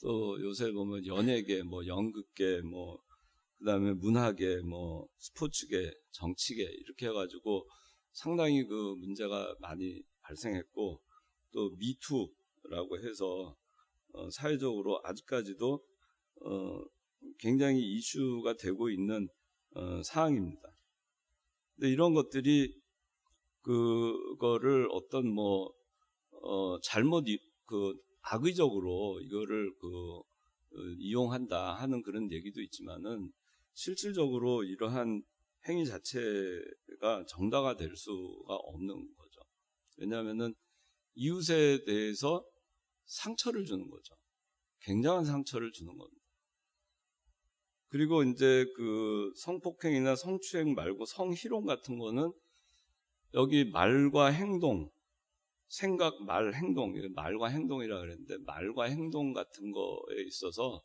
또 요새 보면 연예계, 뭐 연극계, 뭐 그다음에 문화계, 뭐 스포츠계, 정치계 이렇게 해가지고 상당히 문제가 많이 발생했고, 또 미투라고 해서 사회적으로 아직까지도 굉장히 이슈가 되고 있는 사항입니다. 근데 이런 것들이 그거를 어떤 잘못 악의적으로 이거를 이용한다 하는 그런 얘기도 있지만은, 실질적으로 이러한 행위 자체가 정당화될 수가 없는 거죠. 왜냐하면은 이웃에 대해서 상처를 주는 거죠. 굉장한 상처를 주는 겁니다. 그리고 이제 성폭행이나 성추행 말고 성희롱 같은 거는 여기 말과 행동, 생각, 말, 행동, 말과 행동이라 그랬는데, 말과 행동 같은 거에 있어서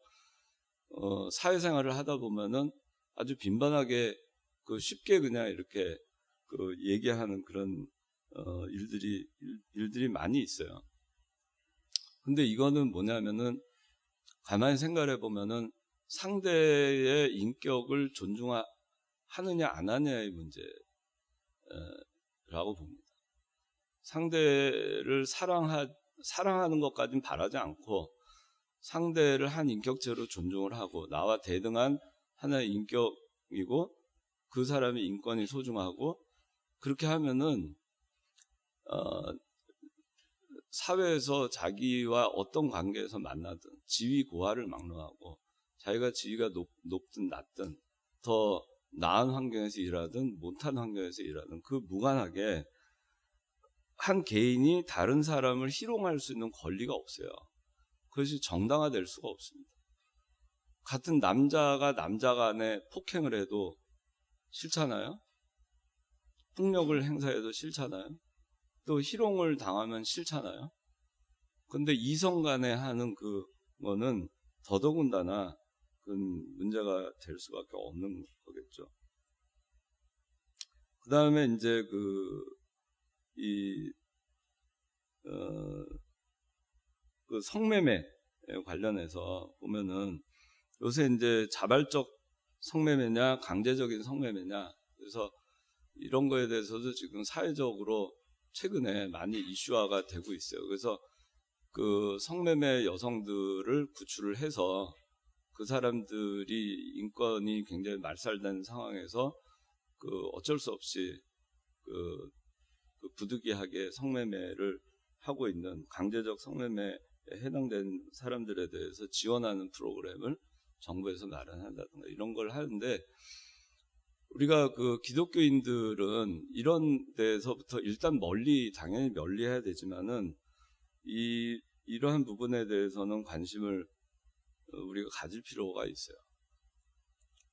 사회생활을 하다 보면은 아주 빈번하게 쉽게 그냥 이렇게 얘기하는 그런 일들이 많이 있어요. 근데 이거는 뭐냐면은 가만히 생각해 보면은 상대의 인격을 존중하느냐 안 하느냐의 문제라고 봅니다. 상대를 사랑하는 것까지는 바라지 않고 상대를 한 인격체로 존중을 하고, 나와 대등한 하나의 인격이고 그 사람의 인권이 소중하고, 그렇게 하면은 사회에서 자기와 어떤 관계에서 만나든 지위 고하를 막론하고, 자기가 지위가 높든 낮든 더 나은 환경에서 일하든 못한 환경에서 일하든 무관하게 한 개인이 다른 사람을 희롱할 수 있는 권리가 없어요. 그것이 정당화될 수가 없습니다. 같은 남자가 남자 간에 폭행을 해도 싫잖아요. 폭력을 행사해도 싫잖아요. 또 희롱을 당하면 싫잖아요. 근데 이성 간에 하는 그거는 더더군다나 문제가 될 수밖에 없는 거겠죠. 그 다음에 이제 성매매 관련해서 보면은 요새 이제 자발적 성매매냐 강제적인 성매매냐, 그래서 이런 거에 대해서도 지금 사회적으로 최근에 많이 이슈화가 되고 있어요. 그래서 성매매 여성들을 구출을 해서 그 사람들이 인권이 굉장히 말살된 상황에서 어쩔 수 없이 부득이하게 성매매를 하고 있는, 강제적 성매매에 해당된 사람들에 대해서 지원하는 프로그램을 정부에서 마련한다든가 이런 걸 하는데, 우리가 기독교인들은 이런 데서부터 일단 당연히 멀리해야 되지만은 이러한 부분에 대해서는 관심을 우리가 가질 필요가 있어요.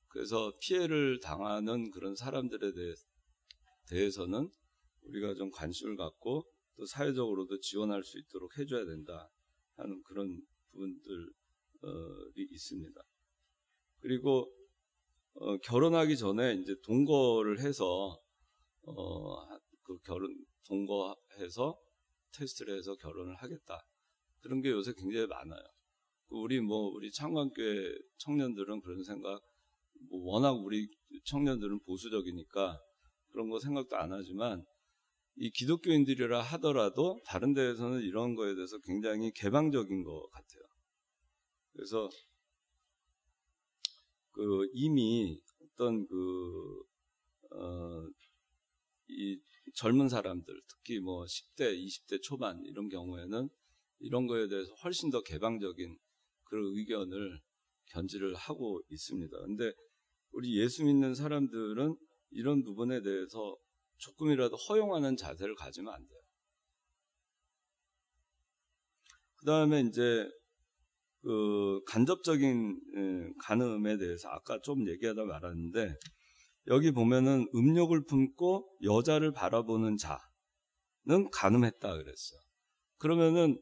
그래서 피해를 당하는 그런 사람들에 대해서는 우리가 좀 관심을 갖고 또 사회적으로도 지원할 수 있도록 해줘야 된다 하는 그런 부분들이 있습니다. 그리고 결혼하기 전에 이제 동거를 해서 동거해서 테스트를 해서 결혼을 하겠다, 그런 게 요새 굉장히 많아요. 우리 창관교회 청년들은 그런 생각 뭐 워낙 우리 청년들은 보수적이니까 그런 거 생각도 안 하지만 이 기독교인들이라 하더라도 다른 데에서는 이런 거에 대해서 굉장히 개방적인 것 같아요. 그래서 이미 어떤 이 젊은 사람들, 특히 뭐 10대, 20대 초반 이런 경우에는 이런 거에 대해서 훨씬 더 개방적인 그런 의견을 견지를 하고 있습니다. 근데 우리 예수 믿는 사람들은 이런 부분에 대해서 조금이라도 허용하는 자세를 가지면 안 돼요. 그 다음에 이제 간접적인 간음에 대해서 아까 좀 얘기하다 말았는데, 여기 보면은 음욕을 품고 여자를 바라보는 자는 간음했다 그랬어요. 그러면은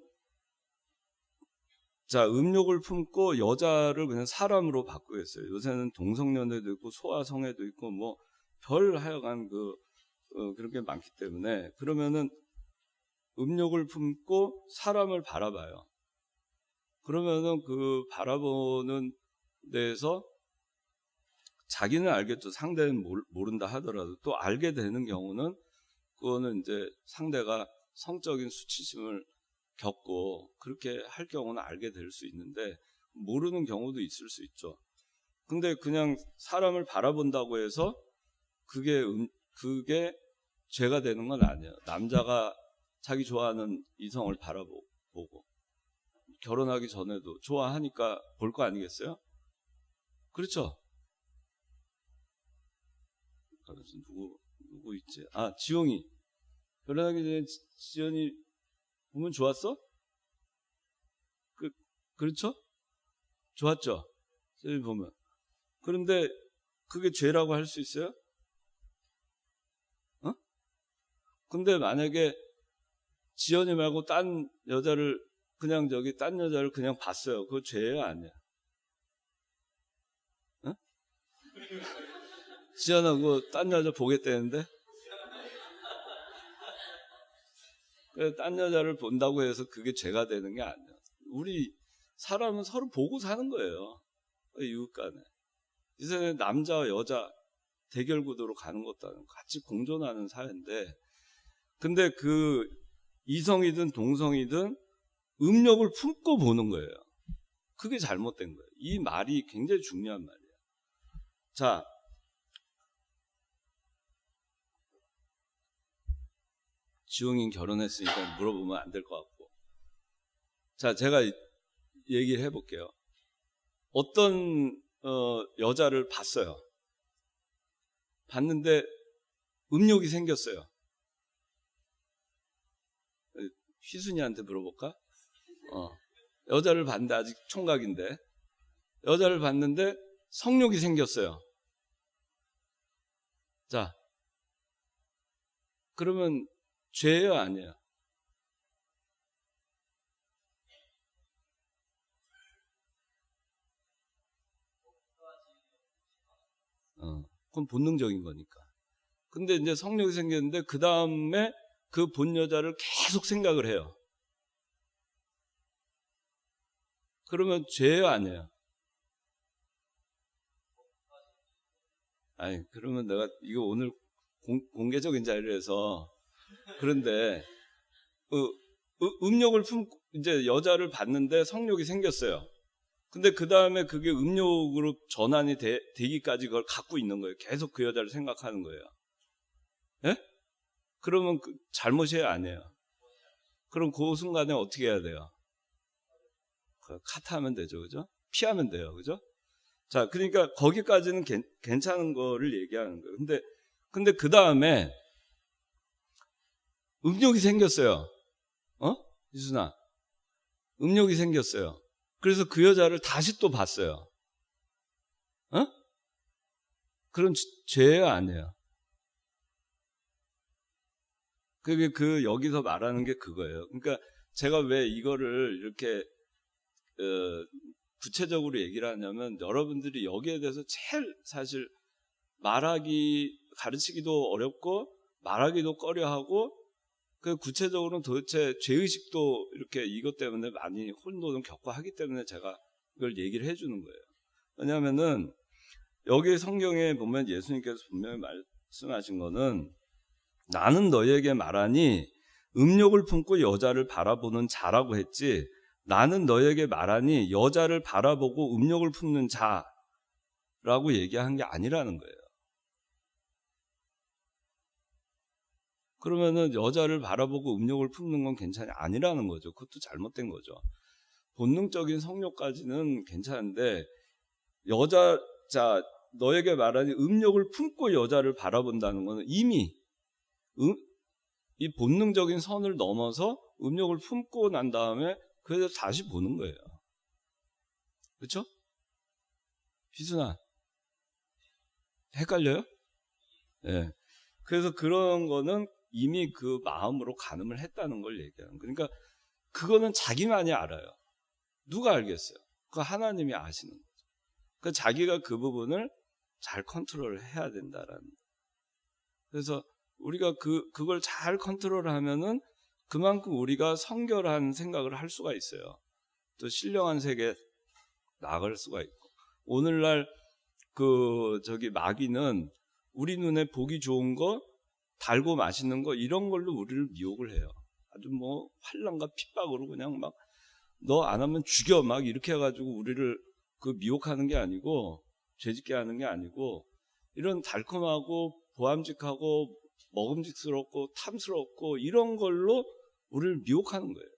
자, 음욕을 품고 여자를 그냥 사람으로 바꾸겠어요. 요새는 동성연애도 있고 소아성애도 있고 뭐 별 하여간 그런 게 많기 때문에, 그러면은 음욕을 품고 사람을 바라봐요. 그러면은 그 바라보는 데에서 자기는 알겠죠. 상대는 모른다 하더라도 또 알게 되는 경우는 그거는 이제 상대가 성적인 수치심을 겪고 그렇게 할 경우는 알게 될 수 있는데, 모르는 경우도 있을 수 있죠. 근데 그냥 사람을 바라본다고 해서 그게 죄가 되는 건 아니에요. 남자가 자기 좋아하는 이성을 바라보고 결혼하기 전에도 좋아하니까 볼 거 아니겠어요? 그렇죠? 누구 있지? 아, 지용이. 결혼하기 전에 지연이 보면 좋았어? 그렇죠? 좋았죠? 지연이 보면. 그런데 그게 죄라고 할 수 있어요? 근데 만약에 지연이 말고 딴 여자를 그냥 봤어요. 그거 죄예요, 아니야? 어? 지연아, 그거 딴 여자 보겠다는데? 딴 여자를 본다고 해서 그게 죄가 되는 게 아니야. 우리 사람은 서로 보고 사는 거예요. 이웃 간에. 이 세상에 남자와 여자 대결 구도로 가는 것도 아니고 같이 공존하는 사회인데, 근데 그 이성이든 동성이든 음욕을 품고 보는 거예요. 그게 잘못된 거예요. 이 말이 굉장히 중요한 말이에요. 자, 지용이 결혼했으니까 물어보면 안 될 것 같고. 자, 제가 얘기를 해볼게요. 어떤 여자를 봤어요. 봤는데 음욕이 생겼어요. 휘순이한테 물어볼까? 여자를 봤는데, 아직 총각인데 여자를 봤는데 성욕이 생겼어요. 자, 그러면 죄예요, 아니에요? 그건 본능적인 거니까. 근데 이제 성욕이 생겼는데 그 다음에 그 본 여자를 계속 생각을 해요. 그러면 죄예요, 아니에요? 아니, 그러면 내가 이거 오늘 공개적인 자리에서, 그런데 음욕을 품고 이제 여자를 봤는데 성욕이 생겼어요. 근데 그 다음에 그게 음욕으로 전환이 되기까지 그걸 갖고 있는 거예요. 계속 그 여자를 생각하는 거예요. 예? 그러면 잘못이에요, 아니에요? 그럼 그 순간에 어떻게 해야 돼요? 카트하면 되죠, 그죠? 피하면 돼요, 그죠? 자, 그러니까 거기까지는 괜찮은 거를 얘기하는 거예요. 근데 그 다음에 음욕이 생겼어요. 이순아, 음욕이 생겼어요. 그래서 그 여자를 다시 또 봤어요. 그럼 죄예요, 아니에요? 그게 여기서 말하는 게 그거예요. 그러니까 제가 왜 이거를 이렇게 구체적으로 얘기를 하냐면, 여러분들이 여기에 대해서 제일 사실 가르치기도 어렵고 말하기도 꺼려하고, 그 구체적으로는 도대체 죄의식도 이렇게 이것 때문에 많이 혼돈을 겪고 하기 때문에 제가 이걸 얘기를 해주는 거예요. 왜냐하면은 여기 성경에 보면 예수님께서 분명히 말씀하신 거는 나는 너희에게 말하니 음욕을 품고 여자를 바라보는 자라고 했지, 나는 너희에게 말하니 여자를 바라보고 음욕을 품는 자라고 얘기한 게 아니라는 거예요. 그러면은 여자를 바라보고 음욕을 품는 건 괜찮이 아니라는 거죠. 그것도 잘못된 거죠. 본능적인 성욕까지는 괜찮은데 너에게 말하니 음욕을 품고 여자를 바라본다는 것은 이미 이 본능적인 선을 넘어서 음욕을 품고 난 다음에 그래서 다시 보는 거예요. 그렇죠? 희순아, 헷갈려요? 네. 그래서 그런 거는 이미 그 마음으로 간음을 했다는 걸 얘기하는 거예요. 그러니까 그거는 자기만이 알아요. 누가 알겠어요? 그 하나님이 아시는 거죠. 그러니까 자기가 그 부분을 잘 컨트롤을 해야 된다라는. 그래서 우리가 그걸 잘 컨트롤하면은 그만큼 우리가 성결한 생각을 할 수가 있어요. 또 신령한 세계에 나갈 수가 있고. 오늘날 마귀는 우리 눈에 보기 좋은 거, 달고 맛있는 거 이런 걸로 우리를 미혹을 해요. 아주 뭐 환난과 핍박으로 그냥 막 너 안 하면 죽여 막 이렇게 해가지고 우리를 미혹하는 게 아니고, 죄짓게 하는 게 아니고, 이런 달콤하고 보암직하고 먹음직스럽고 탐스럽고 이런 걸로 우리를 미혹하는 거예요.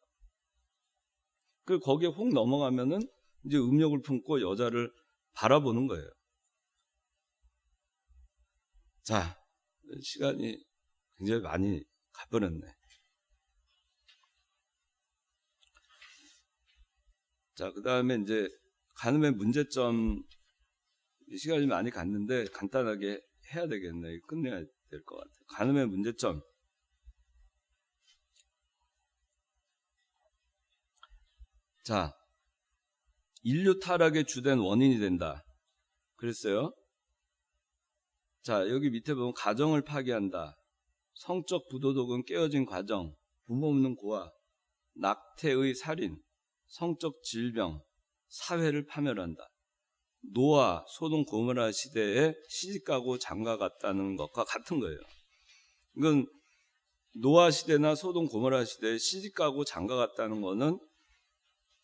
거기에 혹 넘어가면은 이제 음욕을 품고 여자를 바라보는 거예요. 자, 시간이 굉장히 많이 가버렸네. 자, 그 다음에 이제 간음의 문제점, 시간이 많이 갔는데 간단하게 해야 되겠네. 끝내야 될 것 같아요. 간음의 문제점. 자, 인류 타락의 주된 원인이 된다. 그랬어요. 자, 여기 밑에 보면 가정을 파괴한다. 성적 부도덕은 깨어진 가정, 부모 없는 고아, 낙태의 살인, 성적 질병, 사회를 파멸한다. 노아, 소돔 고모라 시대에 시집가고 장가갔다는 것과 같은 거예요. 이건 노아 시대나 소돔 고모라 시대에 시집가고 장가갔다는 거는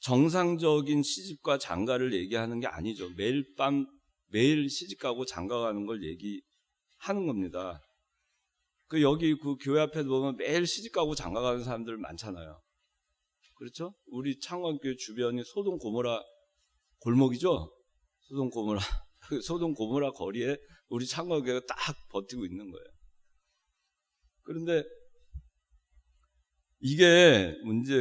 정상적인 시집과 장가를 얘기하는 게 아니죠. 매일 시집가고 장가가는 걸 얘기하는 겁니다. 여기 교회 앞에 보면 매일 시집가고 장가가는 사람들 많잖아요. 그렇죠? 우리 창원교회 주변이 소돔 고모라 골목이죠? 소돔 고모라 거리에 우리 창원교회가 딱 버티고 있는 거예요. 그런데 이게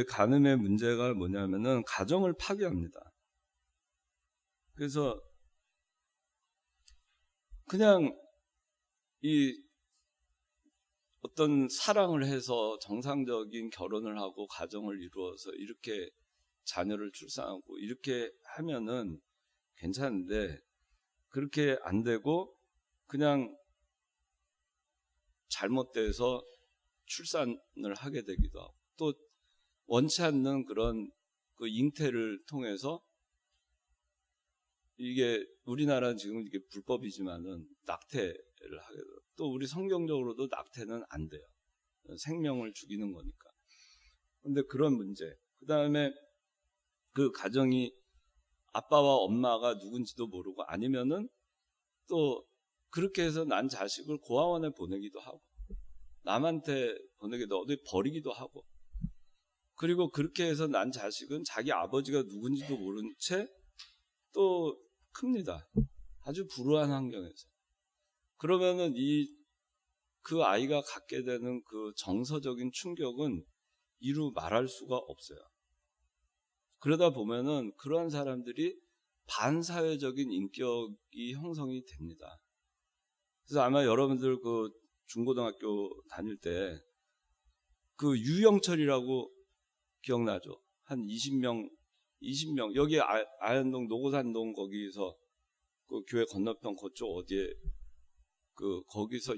간음의 문제가 뭐냐면은 가정을 파괴합니다. 그래서 그냥 어떤 사랑을 해서 정상적인 결혼을 하고 가정을 이루어서 이렇게 자녀를 출산하고 이렇게 하면은 괜찮은데, 그렇게 안 되고 그냥 잘못돼서 출산을 하게 되기도 하고, 또 원치 않는 그런 잉태를 통해서, 이게 우리나라는 지금 이게 불법이지만은 낙태를 하게 돼요. 또 우리 성경적으로도 낙태는 안 돼요. 생명을 죽이는 거니까. 근데 그런 문제. 그 다음에 그 가정이 아빠와 엄마가 누군지도 모르고, 아니면은 또 그렇게 해서 난 자식을 고아원에 보내기도 하고, 남한테 보내기도 하고, 어디 버리기도 하고, 그리고 그렇게 해서 난 자식은 자기 아버지가 누군지도 모른 채 또 큽니다. 아주 불우한 환경에서. 그러면은 그 아이가 갖게 되는 그 정서적인 충격은 이루 말할 수가 없어요. 그러다 보면은 그러한 사람들이 반사회적인 인격이 형성이 됩니다. 그래서 아마 여러분들 중고등학교 다닐 때 유영철이라고 기억나죠? 한 20명, 여기 아현동 노고산동 거기서 교회 건너편 그쪽 어디에 거기서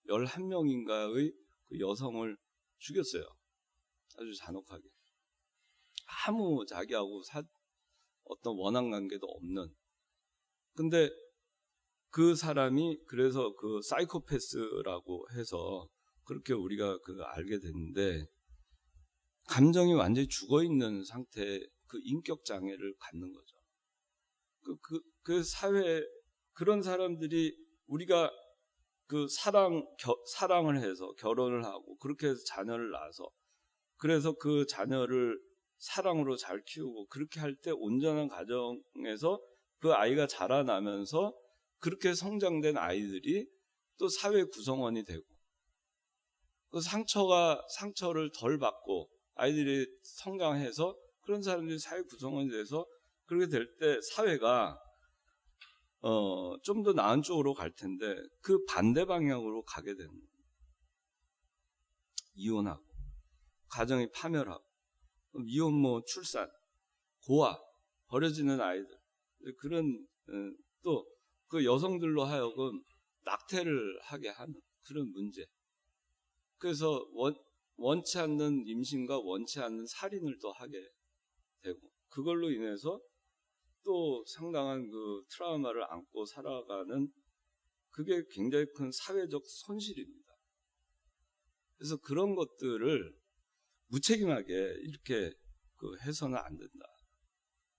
11명인가의 여성을 죽였어요. 아주 잔혹하게. 아무 자기하고 어떤 원한 관계도 없는. 근데 그 사람이 그래서 그 사이코패스라고 해서 그렇게 우리가 알게 됐는데, 감정이 완전히 죽어 있는 상태, 그 인격 장애를 갖는 거죠. 그 사회, 그런 사람들이 우리가 사랑을 해서 결혼을 하고 그렇게 해서 자녀를 낳아서, 그래서 그 자녀를 사랑으로 잘 키우고 그렇게 할 때 온전한 가정에서 그 아이가 자라나면서 그렇게 성장된 아이들이 또 사회 구성원이 되고, 그 상처를 덜 받고 아이들이 성장해서 그런 사람들이 사회 구성원이 돼서 그렇게 될 때 사회가 좀 더 나은 쪽으로 갈 텐데, 그 반대 방향으로 가게 되는 거예요. 이혼하고 가정이 파멸하고 미혼모 출산, 고아, 버려지는 아이들, 그런 또 그 여성들로 하여금 낙태를 하게 하는 그런 문제. 그래서 원치 않는 임신과 원치 않는 살인을 또 하게 되고, 그걸로 인해서 또 상당한 그 트라우마를 안고 살아가는, 그게 굉장히 큰 사회적 손실입니다. 그래서 그런 것들을 무책임하게 이렇게 해서는 안 된다.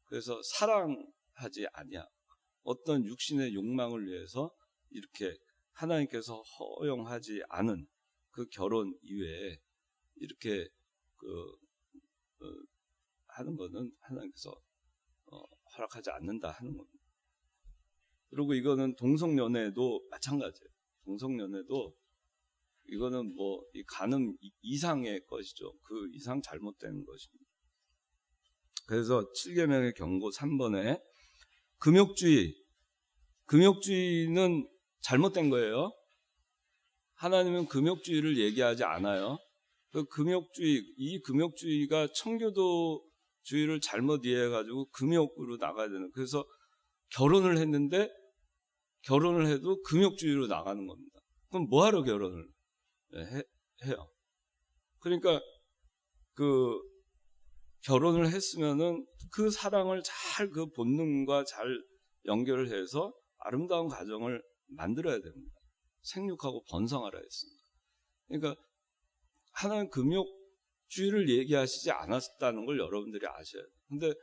그래서 사랑하지 아니야. 어떤 육신의 욕망을 위해서 이렇게 하나님께서 허용하지 않은 그 결혼 이외에 이렇게 하는 거는 하나님께서 허락하지 않는다 하는 겁니다. 그리고 이거는 동성연애도 마찬가지예요. 동성연애도 이거는 뭐 이 간음 이상의 것이죠. 그 이상 잘못된 것입니다. 그래서 7계명의 경고 3번에 금욕주의는 잘못된 거예요. 하나님은 금욕주의를 얘기하지 않아요. 이 금욕주의가 청교도주의를 잘못 이해해가지고 금욕으로 나가야 되는. 그래서 결혼을 했는데, 결혼을 해도 금욕주의로 나가는 겁니다. 그럼 뭐하러 결혼을 해요? 그러니까 결혼을 했으면은 그 사랑을 잘, 그 본능과 잘 연결을 해서 아름다운 가정을 만들어야 됩니다. 생육하고 번성하라 했습니다. 그러니까 하나는 금욕주의를 얘기하시지 않았다는 걸 여러분들이 아셔야 돼요. 근데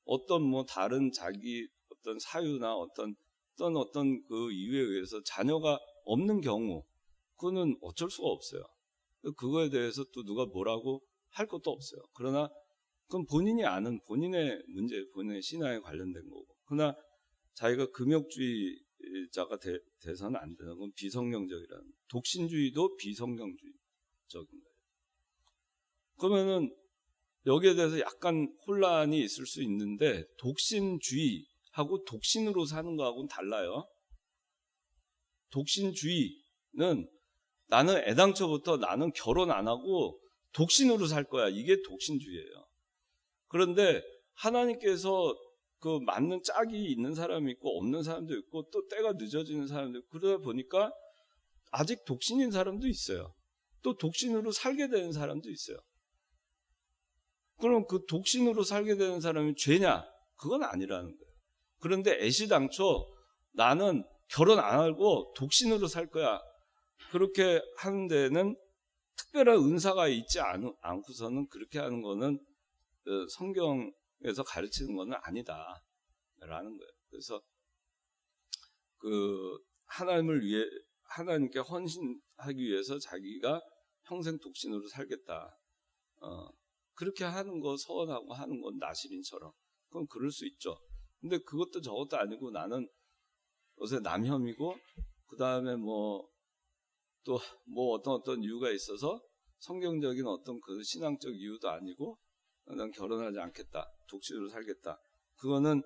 어떤 다른 자기 어떤 사유나 어떤 그 이유에 의해서 자녀가 없는 경우, 그거는 어쩔 수가 없어요. 그거에 대해서 또 누가 뭐라고 할 것도 없어요. 그러나 그건 본인이 아는 본인의 문제, 본인의 신앙에 관련된 거고. 그러나 자기가 금욕주의자가 돼서는 안 되는 건 비성경적이라는. 독신주의도 비성경주의적인 거예요. 그러면은 여기에 대해서 약간 혼란이 있을 수 있는데, 독신주의하고 독신으로 사는 거하고는 달라요. 독신주의는 나는 애당초부터 나는 결혼 안 하고 독신으로 살 거야. 이게 독신주의예요. 그런데 하나님께서 그 맞는 짝이 있는 사람이 있고 없는 사람도 있고 또 때가 늦어지는 사람도 있고, 그러다 보니까 아직 독신인 사람도 있어요. 또 독신으로 살게 되는 사람도 있어요. 그럼 그 독신으로 살게 되는 사람이 죄냐? 그건 아니라는 거예요. 그런데 애시당초 나는 결혼 안 하고 독신으로 살 거야, 그렇게 하는 데는 특별한 은사가 있지 않고서는 그렇게 하는 거는 성경에서 가르치는 거는 아니다라는 거예요. 그래서 하나님께 헌신하기 위해서 자기가 평생 독신으로 살겠다, 그렇게 하는 거 서원하고 하는 건 나시린처럼, 그건 그럴 수 있죠. 근데 그것도 저것도 아니고 나는 요새 남혐이고, 그 다음에 또 어떤 이유가 있어서 성경적인 어떤 그 신앙적 이유도 아니고 난 결혼하지 않겠다, 독신으로 살겠다, 그거는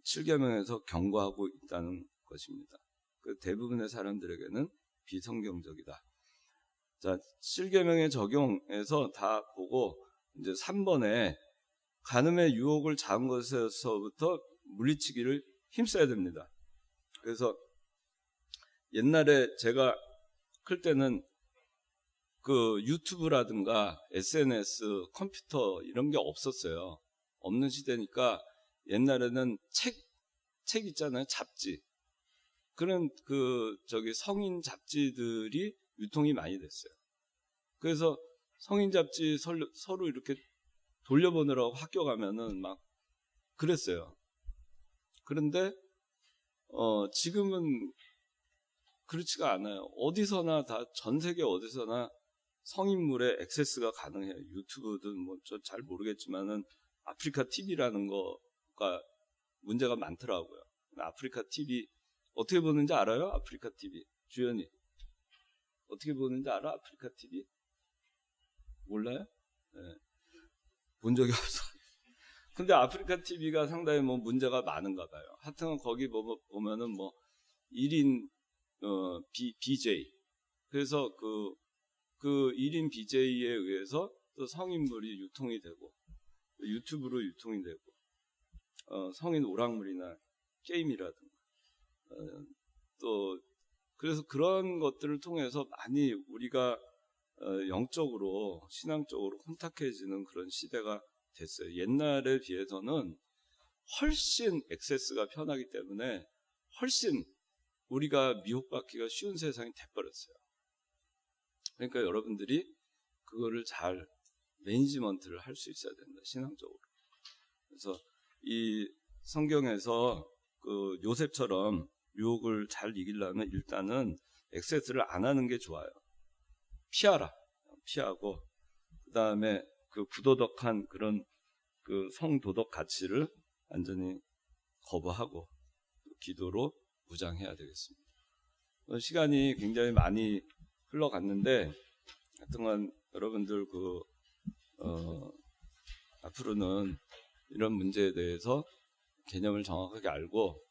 7계명에서 경고하고 있다는 것입니다. 그 대부분의 사람들에게는 비성경적이다. 자, 7계명의 적용에서 다 보고 이제 3번에 간음의 유혹을 작은 것에서부터 물리치기를 힘써야 됩니다. 그래서 옛날에 제가 클 때는 그 유튜브라든가 SNS, 컴퓨터 이런 게 없었어요. 없는 시대니까 옛날에는 책 있잖아요. 잡지. 그런 성인 잡지들이 유통이 많이 됐어요. 그래서 성인 잡지 서로 이렇게 돌려보느라고 학교 가면은 막 그랬어요. 그런데 지금은 그렇지가 않아요. 어디서나 다 전 세계 어디서나 성인물에 액세스가 가능해요. 유튜브든 뭐 잘 모르겠지만은 아프리카 TV라는 거가 문제가 많더라고요. 아프리카 TV 어떻게 보는지 알아요? 아프리카 TV 주연이 어떻게 보는지 알아? 아프리카 TV 몰라요? 네. 본 적이 없어. 근데 아프리카 TV가 상당히 뭐 문제가 많은가 봐요. 하여튼 거기 보면은 뭐 1인 BJ 그래서 그 1인 BJ에 의해서 또 성인물이 유통이 되고 유튜브로 유통이 되고 성인 오락물이나 게임이라든가 또 그래서 그런 것들을 통해서 많이 우리가 영적으로 신앙적으로 혼탁해지는 그런 시대가 됐어요. 옛날에 비해서는 훨씬 액세스가 편하기 때문에 훨씬 우리가 미혹받기가 쉬운 세상이 돼버렸어요. 그러니까 여러분들이 그거를 잘 매니지먼트를 할 수 있어야 된다. 신앙적으로. 그래서 이 성경에서 그 요셉처럼 유혹을 잘 이기려면 일단은 액세스를 안 하는 게 좋아요. 피하고 그 다음에 그 부도덕한 그런 그 성도덕 가치를 완전히 거부하고 기도로 무장해야 되겠습니다. 시간이 굉장히 많이 흘러갔는데 하여튼간 여러분들 앞으로는 이런 문제에 대해서 개념을 정확하게 알고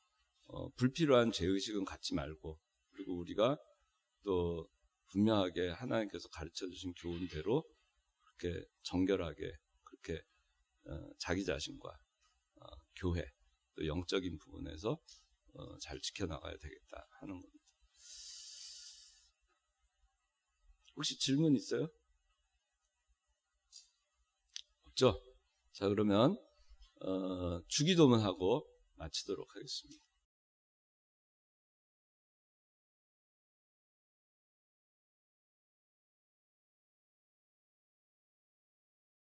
불필요한 죄의식은 갖지 말고 그리고 우리가 또 분명하게 하나님께서 가르쳐 주신 교훈대로 그렇게 정결하게 그렇게 자기 자신과 교회 또 영적인 부분에서 잘 지켜나가야 되겠다 하는 겁니다. 혹시 질문 있어요? 없죠? 자 그러면 주기도문하고 마치도록 하겠습니다.